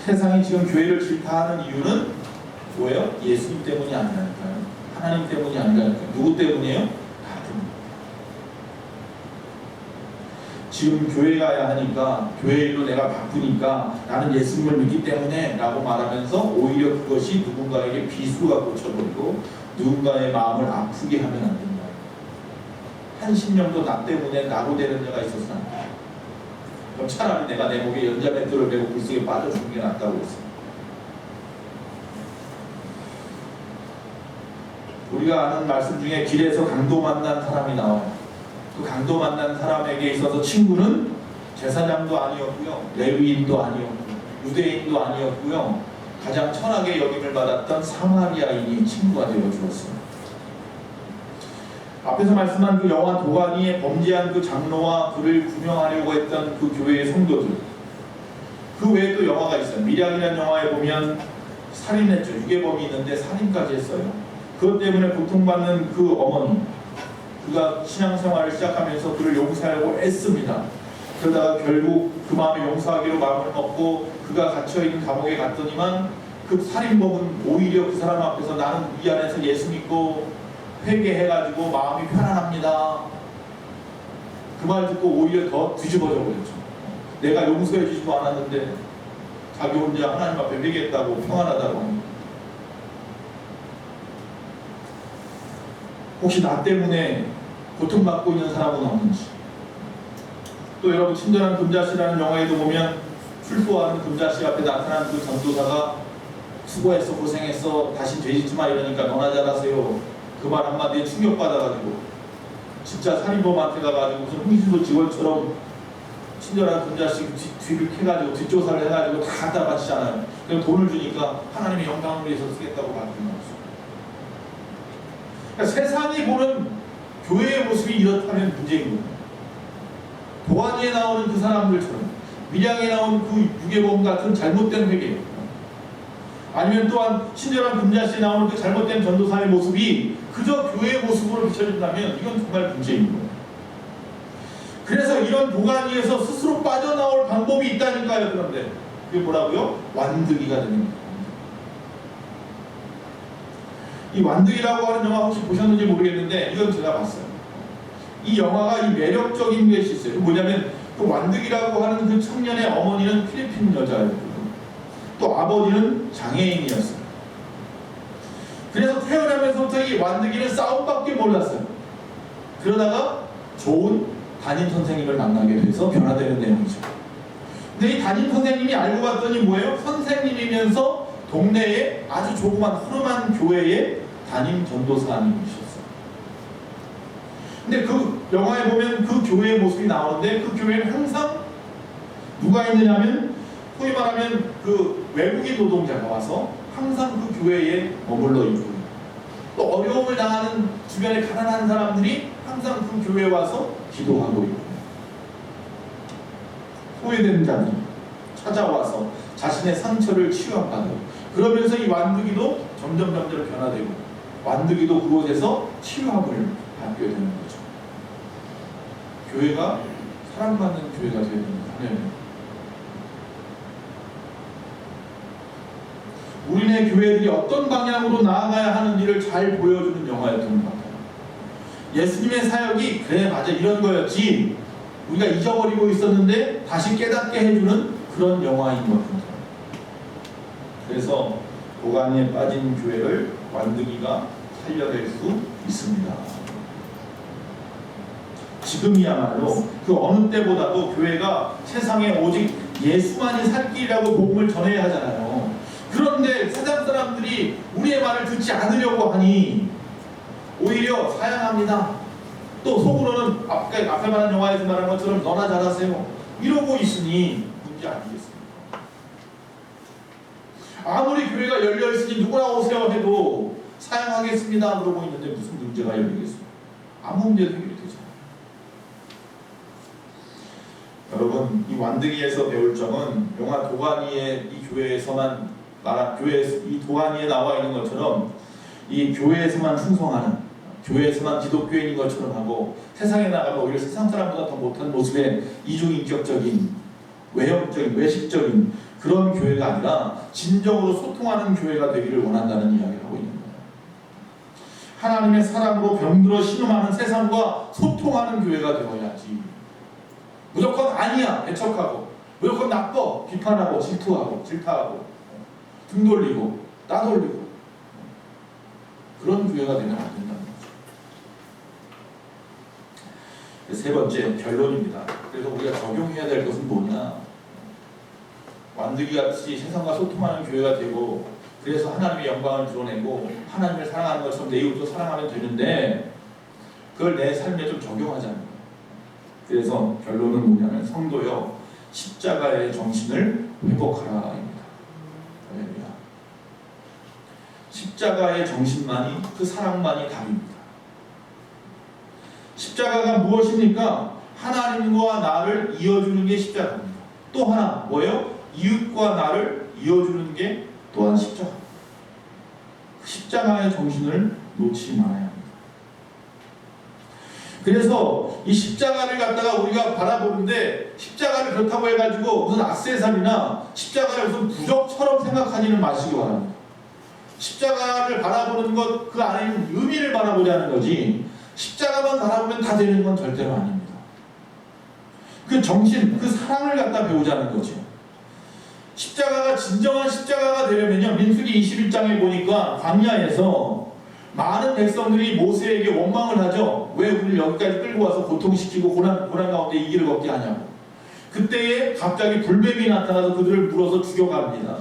Speaker 1: 세상이 지금 교회를 질타하는 이유는 뭐예요? 예수님 때문이 아니라니까요. 하나님 때문이 아니라니까요. 누구 때문이에요? 같은. 지금 교회 가야 하니까 교회 일로 내가 바쁘니까 나는 예수님을 믿기 때문에 라고 말하면서 오히려 그것이 누군가에게 비수가 꽂혀버리고 누군가의 마음을 아프게 하면 안 된다. 한 심령도 나 때문에 나고 되는 자가 있었어. 그럼 차라리 내가 내 목에 연자맷돌을 메고 불속에 빠져 죽는 게 낫다고 했습니다. 우리가 아는 말씀 중에 길에서 강도 만난 사람이 나와요. 그 강도 만난 사람에게 있어서 친구는 제사장도 아니었고요, 레위인도 아니었고요, 유대인도 아니었고요, 가장 천하게 여김을 받았던 사마리아인이 친구가 되어 주었습니다. 앞에서 말씀한 그 영화 도가니에 범죄한 그 장로와 그를 구명하려고 했던 그 교회의 성도들, 그 외에 또 영화가 있어요. 미량이라는 영화에 보면 살인했죠. 유괴범이 있는데 살인까지 했어요. 그것 때문에 고통받는 그 어머니, 그가 신앙생활을 시작하면서 그를 용서하려고 애씁니다. 그러다가 결국 그 마음에 용서하기로 마음을 먹고 그가 갇혀있는 감옥에 갔더니만 그 살인범은 오히려 그 사람 앞에서 나는 이 안에서 예수 믿고 회개해가지고 마음이 편안합니다. 그 말 듣고 오히려 더 뒤집어져 버렸죠. 내가 용서해 주지도 않았는데 자기 혼자 하나님 앞에 회개했다고 평안하다고 합니다. 혹시 나 때문에 고통받고 있는 사람은 없는지. 또 여러분 친절한 금자씨라는 영화에도 보면 출소하는 금자씨 앞에 나타난 그 전도사가 수고했어 고생했어 다시 죄짓지 마 이러니까 너나 잘하세요. 그 말 한마디에 충격받아가지고 진짜 살인범한테 가가지고 무슨 흥신소 직원처럼 친절한 금자씨 뒤를 캐가지고 뒷조사를 해가지고 다 갖다 바치잖아요. 그럼 돈을 주니까 하나님의 영광을 위해서 쓰겠다고 받는 거죠. 그러니까 세상이 보는 교회의 모습이 이렇다면 문제인 겁니다. 도가니에 나오는 그 사람들처럼 밀양에 나온 그 유괴범 같은 잘못된 회개, 아니면 또한 친절한 금자씨에 나오는 그 잘못된 전도사의 모습이 그저 교회의 모습으로 비춰진다면 이건 정말 문제인 거예요. 그래서 이런 도가니에서 스스로 빠져나올 방법이 있다니까요. 그런데 그게 뭐라고요? 완득이가 되는 거예요. 이 완득이라고 하는 영화 혹시 보셨는지 모르겠는데 이건 제가 봤어요. 이 영화가 이 매력적인 것이 있어요. 뭐냐면 그 완득이라고 하는 그 청년의 어머니는 필리핀 여자였고 또 아버지는 장애인이었어요. 그래서 태어나면서부터 이 완득이는 싸움밖에 몰랐어요. 그러다가 좋은 담임 선생님을 만나게 돼서 변화되는 내용이죠. 근데 이 담임 선생님이 알고 봤더니 뭐예요? 선생님이면서 동네에 아주 조그만 허름한 교회의 담임 전도사님이셨어요. 근데 그 영화에 보면 그 교회의 모습이 나오는데 그 교회는 항상 누가 있느냐면 소위 말하면 그 외국인 노동자가 와서 항상 그 교회에 머물러 있고 또 어려움을 당하는 주변에 가난한 사람들이 항상 그 교회에 와서 기도하고 있고 소외된 자들이 찾아와서 자신의 상처를 치유하고 그러면서 이 완득이도 점점 변화되고 완득이도 그곳에서 치유함을 받게 되는 거죠. 교회가 사랑받는 교회가 되는 거예요. 우리네 교회들이 어떤 방향으로 나아가야 하는지를 잘 보여주는 영화였던 것 같아요. 예수님의 사역이 그래 맞아 이런 거였지 우리가 잊어버리고 있었는데 다시 깨닫게 해주는 그런 영화인 것 같아요. 그래서 도가니에 빠진 교회를 완득이가 살려낼 수 있습니다. 지금이야말로 그 어느 때보다도 교회가 세상에 오직 예수만이 살 길이라고 복음을 전해야 하잖아요. 그런데 세상 사람들이 우리의 말을 듣지 않으려고 하니 오히려 사양합니다. 또 속으로는 앞에 말한 영화에서 말한 것처럼 너나 잘하세요. 이러고 있으니 문제 아니겠습니까? 아무리 교회가 열려있으니 누구나 오세요 해도 사양하겠습니다 그러고 있는데 무슨 문제가 열리겠습니까? 아무 문제도 해결이 되죠. 여러분 이 완득이에서 배울 점은 영화 도가니의 이 교회에서만 이 도가니에 나와 있는 것처럼 이 교회에서만 충성하는 교회에서만 기독교인인 것처럼 하고 세상에 나가면 오히려 세상 사람보다 더 못한 모습의 이중인격적인 외형적인 외식적인 그런 교회가 아니라 진정으로 소통하는 교회가 되기를 원한다는 이야기를 하고 있는 거예요. 하나님의 사랑으로 병들어 신음하는 세상과 소통하는 교회가 되어야지. 무조건 아니야 배척하고 무조건 나빠 비판하고 질타하고 등 돌리고 따돌리고 그런 교회가 되면 안 된다는 거죠. 세 번째 결론입니다. 그래서 우리가 적용해야 될 것은 뭐냐? 완득이 같이 세상과 소통하는 교회가 되고 그래서 하나님의 영광을 드러내고 하나님을 사랑하는 것처럼 내 이웃도 사랑하면 되는데 그걸 내 삶에 좀 적용하자는 거예요. 그래서 결론은 뭐냐면 성도여 십자가의 정신을 회복하라입니다. 할렐루야. 십자가의 정신만이 그 사랑만이 답입니다. 십자가가 무엇입니까? 하나님과 나를 이어주는 게 십자가입니다. 또 하나 뭐예요? 이웃과 나를 이어주는 게 또한 십자가. 십자가의 정신을 놓지 말아야 합니다. 그래서 이 십자가를 갖다가 우리가 바라보는데 십자가를 그렇다고 해가지고 무슨 액세서리나 십자가를 무슨 부적처럼 생각하지는 마시기 바랍니다. 십자가를 바라보는 것 그 안에 있는 의미를 바라보자는 거지 십자가만 바라보면 다 되는 건 절대로 아닙니다. 그 정신, 그 사랑을 갖다 배우자는 거죠. 십자가가 진정한 십자가가 되려면요 민수기 21장에 보니까 광야에서 많은 백성들이 모세에게 원망을 하죠. 왜 우리를 여기까지 끌고 와서 고통시키고 고난 가운데 이 길을 걷게 하냐고. 그때에 갑자기 불뱀이 나타나서 그들을 물어서 죽여갑니다.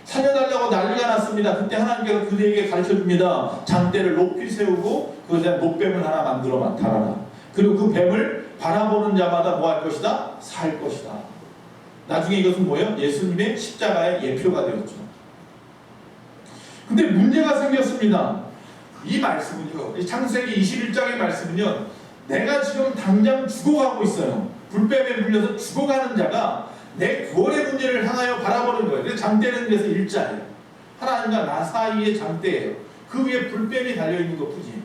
Speaker 1: 살려달라고 난리가 났습니다. 그때 하나님께서 그들에게 가르쳐줍니다. 장대를 높이 세우고 그것에 못뱀을 하나 만들어 달아라. 그리고 그 뱀을 바라보는 자마다 뭐 할 것이다? 살 것이다. 나중에 이것은 뭐예요? 예수님의 십자가의 예표가 되었죠. 근데 문제가 생겼습니다. 이 말씀은요, 이 창세기 21장의 말씀은요, 내가 지금 당장 죽어가고 있어요. 불뱀에 물려서 죽어가는 자가 내 구원의 문제를 향하여 바라보는 거예요. 그래서 장대는 그래서 일자예요. 하나님과 나 사이의 장대예요. 그 위에 불뱀이 달려있는 것 뿐이에요.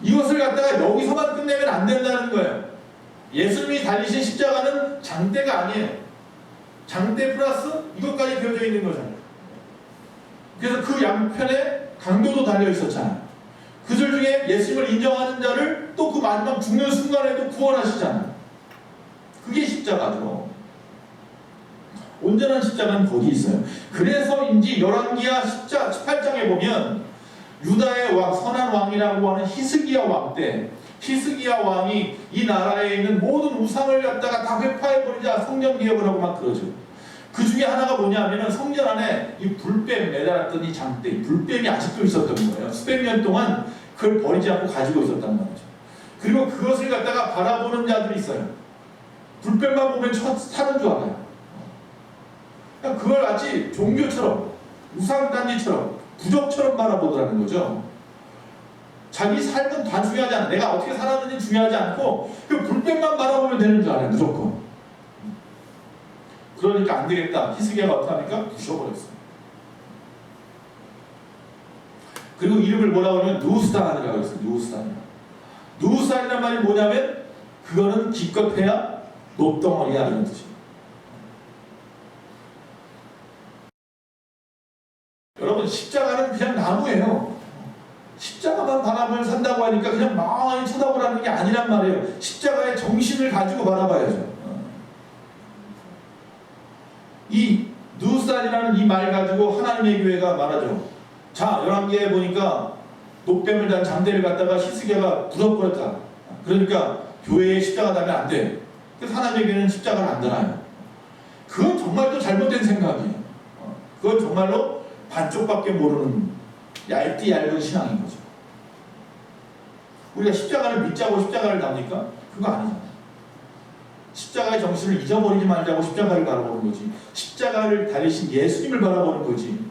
Speaker 1: 이것을 갖다가 여기서만 끝내면 안 된다는 거예요. 예수님이 달리신 십자가는 장대가 아니에요. 장대 플러스 이것까지 되어져 있는 거잖아요. 그래서 그 양편에 강도도 달려 있었잖아요. 그들 중에 예수님을 인정하는 자를 또 그 마지막 죽는 순간에도 구원하시잖아요. 그게 십자가죠. 온전한 십자가는 거기 있어요. 그래서인지 열왕기하 18장에 보면 유다의 왕, 선한 왕이라고 하는 히스기야 왕 때 히스기야 왕이 이 나라에 있는 모든 우상을 갖다가 다 회파해버리자 성전 개혁을 하고 막 그러죠. 그 중에 하나가 뭐냐면은 성전 안에 이 불뱀 매달았던 이 장대, 이 불뱀이 아직도 있었던 거예요. 수백 년 동안 그걸 버리지 않고 가지고 있었단 말이죠. 그리고 그것을 갖다가 바라보는 자들이 있어요. 불뱀만 보면 사는 줄 알아요. 그냥 그걸 마치 종교처럼, 우상단지처럼, 부적처럼 바라보더라는 거죠. 자기 삶은 다 중요하지 않아. 내가 어떻게 살았는지 중요하지 않고 그 불뱀만 바라보면 되는 줄 알아요. 무조건. 그러니까 안 되겠다. 히스기야가 어떻게 합니까? 부셔버렸어요. 그리고 이름을 뭐라고 하냐면 누스단이라고 했어요. 누스단. 누스단이란 말이 뭐냐면 그거는 기껏해야 높덩어리야 이런 뜻이에요. 여러분 십자가는 그냥 나무예요. 십자가만 바라보면 산다고 하니까 그냥 많이 쳐다보라는 게 아니란 말이에요. 십자가의 정신을 가지고 바라봐야죠. 이 누스단이라는 이 말 가지고 하나님의 교회가 말하죠. 자, 열왕기에 보니까 노뱀을 단 장대를 갖다가 히스기야가 부숴버렸다. 그러니까 교회에 십자가 달면 안 돼. 그래서 하나님의 교회는 십자가를 안 달아요. 그건 정말 또 잘못된 생각이에요. 그건 정말로 반쪽밖에 모르는 얇은 신앙인 거죠. 우리가 십자가를 믿자고 십자가를 답니까? 그거 아니잖아요. 십자가의 정신을 잊어버리지 말자고 십자가를 바라보는 거지. 십자가를 달리신 예수님을 바라보는 거지.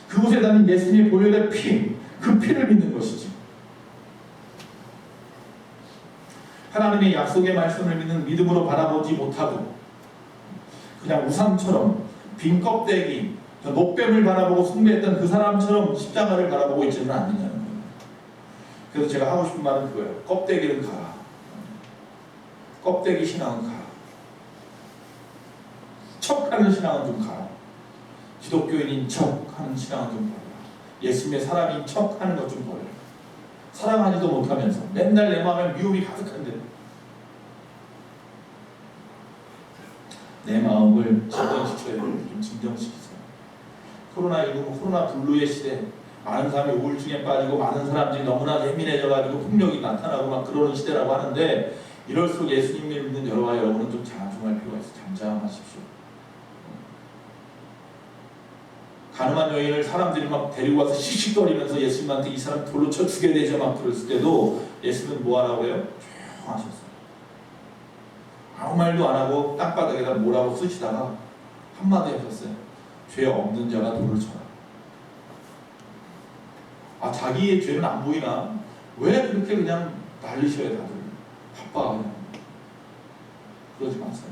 Speaker 1: 그곳에 담긴 예수님의 보혈의 피, 그 피를 믿는 것이지. 하나님의 약속의 말씀을 믿는 믿음으로 바라보지 못하고 그냥 우상처럼 빈 껍데기, 목뱀을 바라보고 숭배했던 그 사람처럼 십자가를 바라보고 있지는 않느냐는 거예요. 그래서 제가 하고 싶은 말은 그거예요. 껍데기는 가라. 껍데기 신앙은 가라. 척하는 신앙은 좀 가라. 기독교인인 척하는 신앙은 좀 버려라. 예수님의 사람인 척하는 것 좀 버려라. 사랑하지도 못하면서 맨날 내 마음에 미움이 가득한데 내 마음을 진정시켜야 돼요. 좀 진정시키세요. 코로나19, 코로나 블루의 시대, 많은 사람이 우울증에 빠지고 많은 사람들이 너무나 예민해져가지고 폭력이 나타나고 막 그러는 시대라고 하는데 이럴수록 예수님을 믿는 여러와 여러분은 좀 장중할 필요가 있어요. 잠잠하십시오. 가늠한 여인을 사람들이 막 데리고 와서 씩씩거리면서 예수님한테 이 사람 돌로 쳐 죽여야 되죠 막 그랬을 때도 예수님은 뭐 하라고 해요? 조용하셨어요. 아무 말도 안 하고 땅바닥에다 뭐라고 쓰시다가 한마디 하셨어요. 죄 없는 자가 돌을 쳐라. 아, 자기의 죄는 안 보이나? 왜 그렇게 그냥 난리셔요 다들? 바빠 그냥. 그러지 마세요.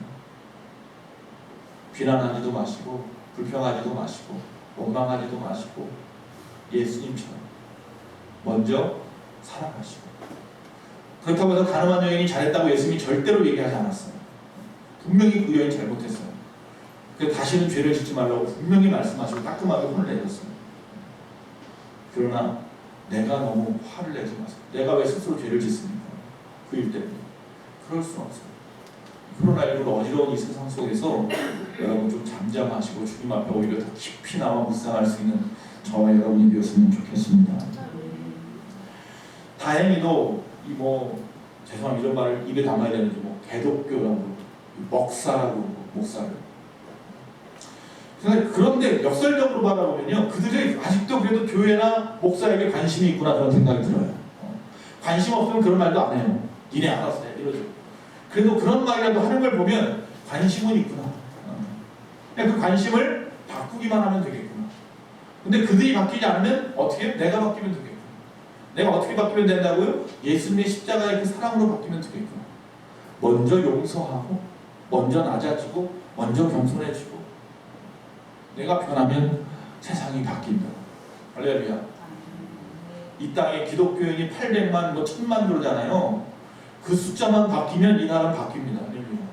Speaker 1: 비난하지도 마시고 불평하지도 마시고 원망하지도 마시고 예수님처럼 먼저 사랑하시고. 그렇다고 해서 가늠한 여인이 잘했다고 예수님이 절대로 얘기하지 않았어요. 분명히 그 여인 잘못했어요. 그래서 다시는 죄를 짓지 말라고 분명히 말씀하시고 따끔하게 혼을 내셨어요. 그러나 내가 너무 화를 내지 마세요. 내가 왜 스스로 죄를 짓습니까? 그 일 때문에. 그럴 수는 없어요. 코로나19로 어지러운 이 세상 속에서 여러분 좀 잠잠하시고 주님 앞에 오히려 더 깊이 나와 묵상할 수 있는 저와 여러분이 되었으면 좋겠습니다. 다행히도 죄송합니다 이런 말을 입에 담아야 되는지 개독교라고 먹사라고 목사를. 그런데 역설적으로 바라보면요 그들이 아직도 그래도 교회나 목사에게 관심이 있구나 그런 생각이 들어요. 관심 없으면 그런 말도 안 해요. 니네 알아서 해 이러죠. 그래도 그런 말이라도 하는 걸 보면 관심은 있구나. 그냥 그 관심을 바꾸기만 하면 되겠구나. 근데 그들이 바뀌지 않으면 어떻게 해요? 내가 바뀌면 되겠구나. 내가 어떻게 바뀌면 된다고요? 예수님의 십자가의 그 사랑으로 바뀌면 되겠구나. 먼저 용서하고, 먼저 낮아지고, 먼저 겸손해지고, 내가 변하면 세상이 바뀐다. 할렐루야. 이 땅에 기독교인이 800만, 1000만 그러잖아요. 그 숫자만 바뀌면 이 나라는 바뀝니다. 할렐루야.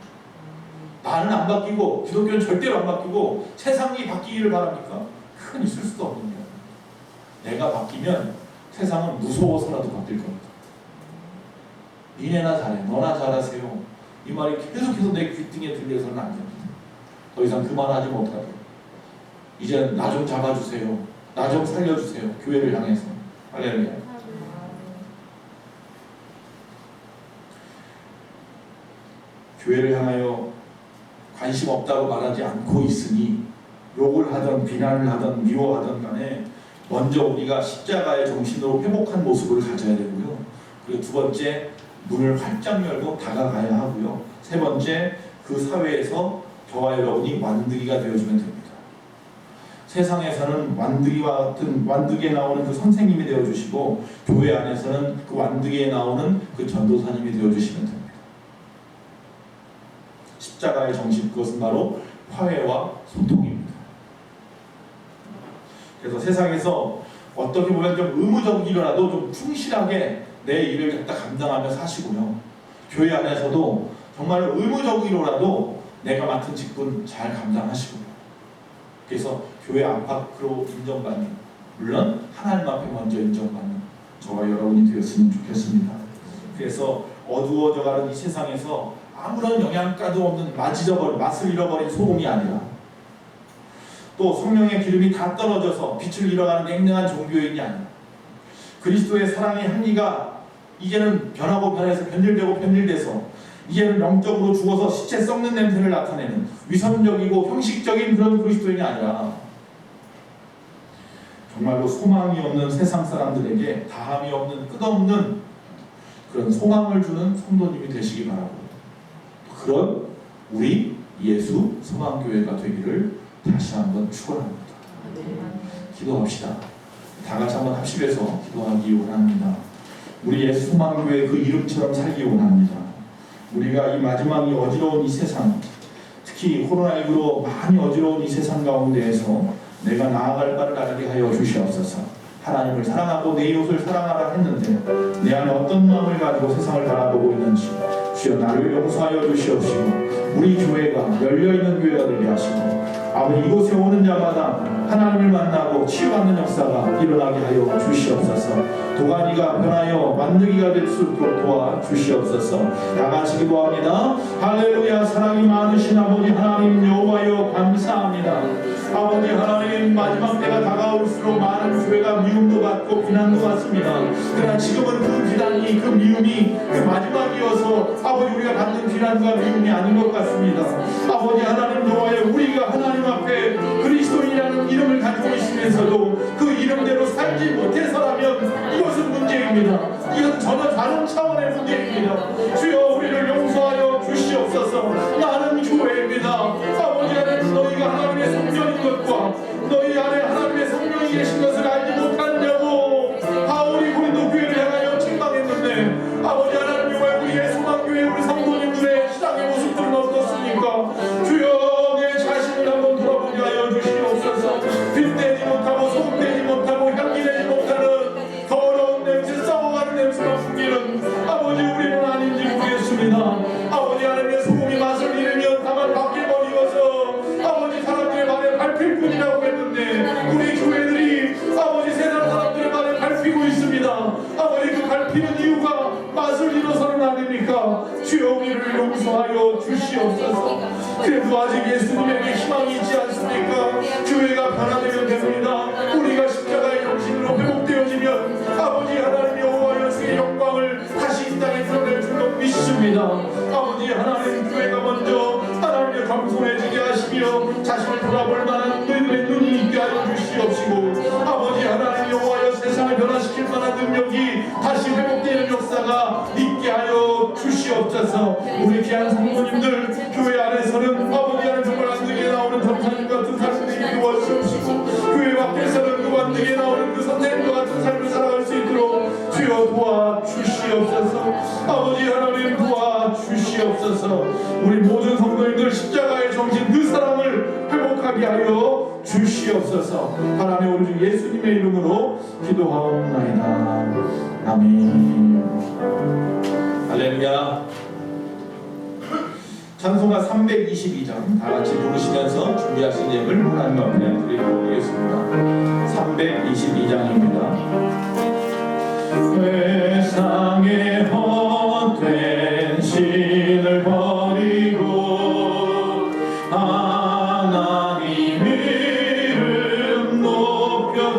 Speaker 1: 나는 안 바뀌고, 기독교는 절대로 안 바뀌고, 세상이 바뀌기를 바랍니까? 그건 있을 수도 없는 거예요. 내가 바뀌면 세상은 무서워서라도 바뀔 겁니다. 니네나 잘해, 너나 잘하세요. 이 말이 계속해서 내 귀등에 들려서는 안 됩니다. 더 이상 그 말 하지 못하게. 이제 나 좀 잡아주세요. 나 좀 살려주세요. 교회를 향해서. 할렐루야. 교회를 향하여 관심 없다고 말하지 않고 있으니 욕을 하든 비난을 하든 미워하든 간에 먼저 우리가 십자가의 정신으로 회복한 모습을 가져야 되고요. 그리고 두 번째, 문을 활짝 열고 다가가야 하고요. 세 번째, 그 사회에서 저와 여러분이 완득이가 되어주면 됩니다. 세상에서는 완득이와 같은 완득에 나오는 그 선생님이 되어주시고, 교회 안에서는 그 완득에 나오는 그 전도사님이 되어주시면 됩니다. 십자가의 정신, 그것은 바로 화해와 소통입니다. 그래서 세상에서 어떻게 보면 좀 의무적이라도 좀 충실하게 내 일을 갖다 감당하며 사시고요. 교회 안에서도 정말 의무적으로라도 내가 맡은 직분 잘 감당하시고요. 그래서 교회 안팎으로 인정받는, 물론 하나님 앞에 먼저 인정받는 저와 여러분이 되었으면 좋겠습니다. 그래서 어두워져가는 이 세상에서 아무런 영양가도 없는 맛을 잃어버린 소금이 아니라, 또 성령의 기름이 다 떨어져서 빛을 잃어가는 냉랭한 종교인이 아니라, 그리스도의 사랑의 향기가 이제는 변하고 변해서 변질돼서 이제는 영적으로 죽어서 시체 썩는 냄새를 나타내는 위선적이고 형식적인 그런 그리스도인이 아니라, 정말로 소망이 없는 세상 사람들에게 다함이 없는 끝없는 그런 소망을 주는 성도님이 되시기 바라고, 그런 우리 예수 소망교회가 되기를 다시 한번 축원합니다. 기도합시다. 다 같이 한번 합심해서 기도하기 원합니다. 우리 예수 소망교회 그 이름처럼 살기 원합니다. 우리가 이 마지막이 어지러운 이 세상, 특히 코로나19로 많이 어지러운 이 세상 가운데에서 내가 나아갈 바를 알게 하여 주시옵소서. 하나님을 사랑하고 내 이웃을 사랑하라 했는데 내 안에 어떤 마음을 가지고 세상을 바라보고 있는지 주여 나를 용서하여 주시옵시고, 우리 교회가 열려있는 교회가 되게 하시고, 아버지 이곳에 오는 자마다 하나님을 만나고 치유받는 역사가 일어나게 하여 주시옵소서. 도가니가 변하여 만들기가 될 수 있도록 도와주시옵소서. 나같이 기도합니다. 할렐루야. 사랑이 많으신 아버지 하나님 여호와여 감사합니다. 아버지 하나님, 마지막 때가 다가올수록 많은 교회가 미움도 받고 비난도 받습니다. 그러나 지금은 그 비난이, 그 미움이 그 마지막이어서 아버지 우리가 받는 비난과 미움이 아닌 것 같습니다. 아버지 하나님 여호와여, 우리가 하나님 앞에 그리스도인이라는 이름을 가지고 있으면서도 그 이름대로 살지 못해서라면 이것은 문제입니다. 이건 전혀 다른 차원의 문제입니다. 주여 우리를 용서하여 주시옵소서. 나는 교회입니다. 아버지 하나님, 너희가 하나님의 성전인 것과 너희 안에 하나님의 성령이 계신 것을 알지 못하느냐고 바울이 고린도 교회를 향하여 책망했는데, 아버지 하나님 여호와, 우리의 소망교회 우리 성도님들의 신앙의 모습들은 어떻습니까? 주여 내 자신을 한번 돌아보게 하여 주시옵소서. 빛내지 못하고 소금내지 못하고 향기내지 못하는 더러운 냄새, 썩어가는 냄새가 풍기는 아버지 우리는 아닌지 모르겠습니다. 아버지 하나님의 소금이 맛을 잃으면 다만 밖에 버리어서 아버지 사람들의 말에 밟힐 뿐이라고 했는데, 우리 교회들이 아버지 세상 사람들의 말에 밟히고 있습니다. 아버지 그 밟히는 이유가 맛을 잃어서는 아닙니까? 주여 우리를 용서하여 주시옵소서. 그래도 아직 예수님에게 희망이 있지 않습니까? 교회가 변화되면 됩니다. 우리가 십자가의 정신으로 회복되어지면 아버지 하나님 여호와 예수의 영광을 다시 이 땅에 드러낼 줄로 믿습니다. 아버지 하나님, 교회가 먼저 하나님의 겸손해지게 하시며 자신을 돌아볼 만한 너희들의 눈이 있게 하여 주시옵시고, 아버지 하나님 여호와여, 세상을 변화시킬 만한 능력이 다시 회복되는 역사가 있게 하여 주시옵소서. 우리 귀한 성도님들, 교회 안에서는 아버지 하나님 정말 완득에 나오는 전사님 같은 삶들이 도와주시옵시고, 교회 밖에서는 그 완득에 나오는 그 선생님과 같은 삶을 살아갈 수 있도록 주시옵소서. 아버지 하나님 도와주시옵소서. 우리 모든 성도님들 십자가의 정신 그 사랑을 회복하게 하여 주시옵소서. 하나님 우리 주 예수님의 이름으로 기도하옵나이다. 아멘. 할렐루야. 찬송가 322장 다같이 부르시면서 준비하신 예물 하나님 앞에 드리도록 하겠습니다. 322장입니다. 세상에 헛된 신을 버리고 하나님 이름 높여드리세.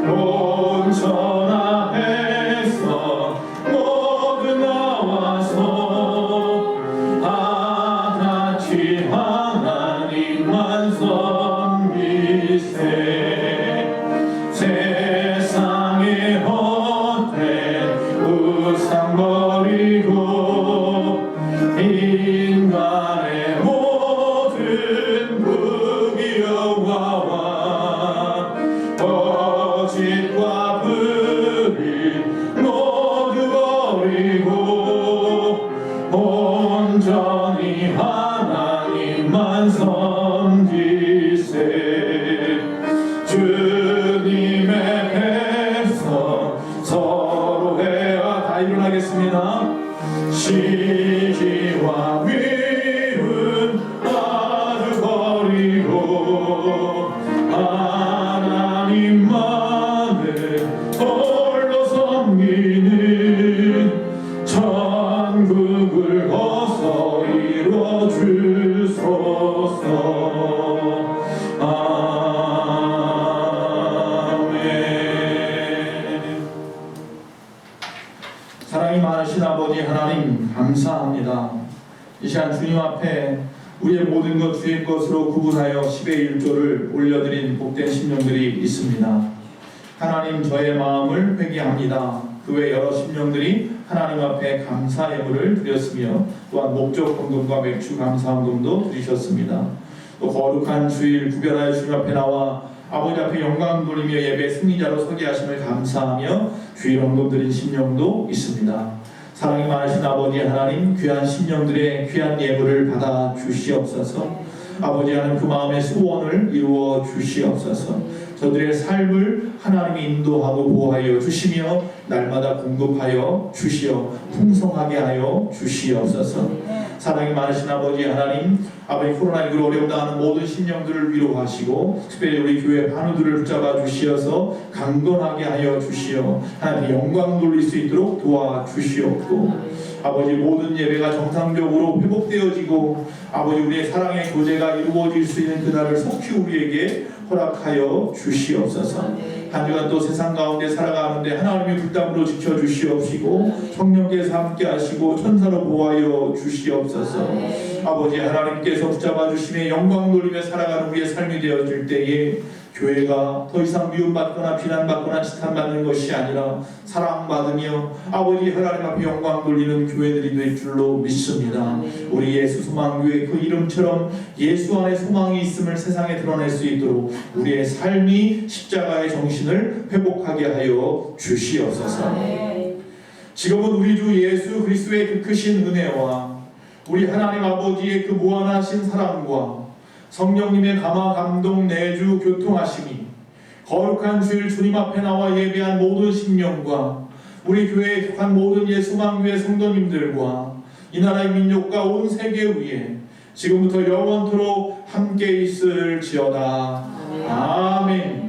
Speaker 1: 온 천하 앞에서 모두 나와서 다같이 하나님만 섬기세. 세상에 헛된 우상 버리고 인간의 모든 부귀영화와 거짓과 불의 모두 버리고 온전히 하나님만 섬기세. 주님의 백성 서로 해와 다 일어나겠습니다. 시기와 미움 아주 버리고 하나님만을 홀로 섬기는 천국을 어서 이뤄주소서. 사랑이 많으신 아버지 하나님 감사합니다. 이 시간 주님 앞에 우리의 모든 것 주의 것으로 구분하여 10의 1조를 올려드린 복된 심령들이 있습니다. 하나님 저의 마음을 회개합니다. 그 외 여러 심령들이 하나님 앞에 감사 예물을 드렸으며 또한 목적 헌금과 맥주 감사 헌금도 드리셨습니다. 또 거룩한 주일 구별하여 주님 앞에 나와 아버지 앞에 영광 돌리며 예배 승리자로 서게 하심을 감사하며 주일 헌금 드린 심령도 있습니다. 사랑이 많으신 아버지 하나님 귀한 심령들의 귀한 예물을 받아 주시옵소서. 아버지 하나님 그 마음의 소원을 이루어 주시옵소서. 저들의 삶을 하나님이 인도하고 보호하여 주시며 날마다 공급하여 주시어 풍성하게 하여 주시옵소서. 사랑이 많으신 아버지 하나님, 아버지 코로나19로 어려움당하는 모든 심령들을 위로하시고 특별히 우리 교회 반우들을 붙잡아 주시어서 강건하게 하여 주시어 하나님 영광 돌릴 수 있도록 도와주시옵고, 아버지 모든 예배가 정상적으로 회복되어지고 아버지 우리의 사랑의 교제가 이루어질 수 있는 그날을 속히 우리에게 허락하여 주시옵소서. 한 주간 또 세상 가운데 살아가는데 하나님이 불담으로 지켜주시옵시고 성령께서 함께 하시고 천사로 보호하여 주시옵소서. 아버지 하나님께서 붙잡아 주심에 영광 돌리며 살아가는 우리의 삶이 되어질 때에 교회가 더 이상 미움받거나 비난받거나 지탄받는 것이 아니라 사랑받으며 아버지 하나님 앞에 영광 돌리는 교회들이 될 줄로 믿습니다. 우리 예수 소망교회 그 이름처럼 예수 안에 소망이 있음을 세상에 드러낼 수 있도록 우리의 삶이 십자가의 정신을 회복하게 하여 주시옵소서. 지금은 우리 주 예수 그리스도의 그 크신 은혜와 우리 하나님 아버지의 그 무한하신 사랑과 성령님의 감화 감동 내주 교통하심이 거룩한 주일 주님 앞에 나와 예배한 모든 심령과 우리 교회에 속한 모든 예수망교회 성도님들과 이 나라의 민족과 온 세계 위에 지금부터 영원토록 함께 있을지어다. 아멘.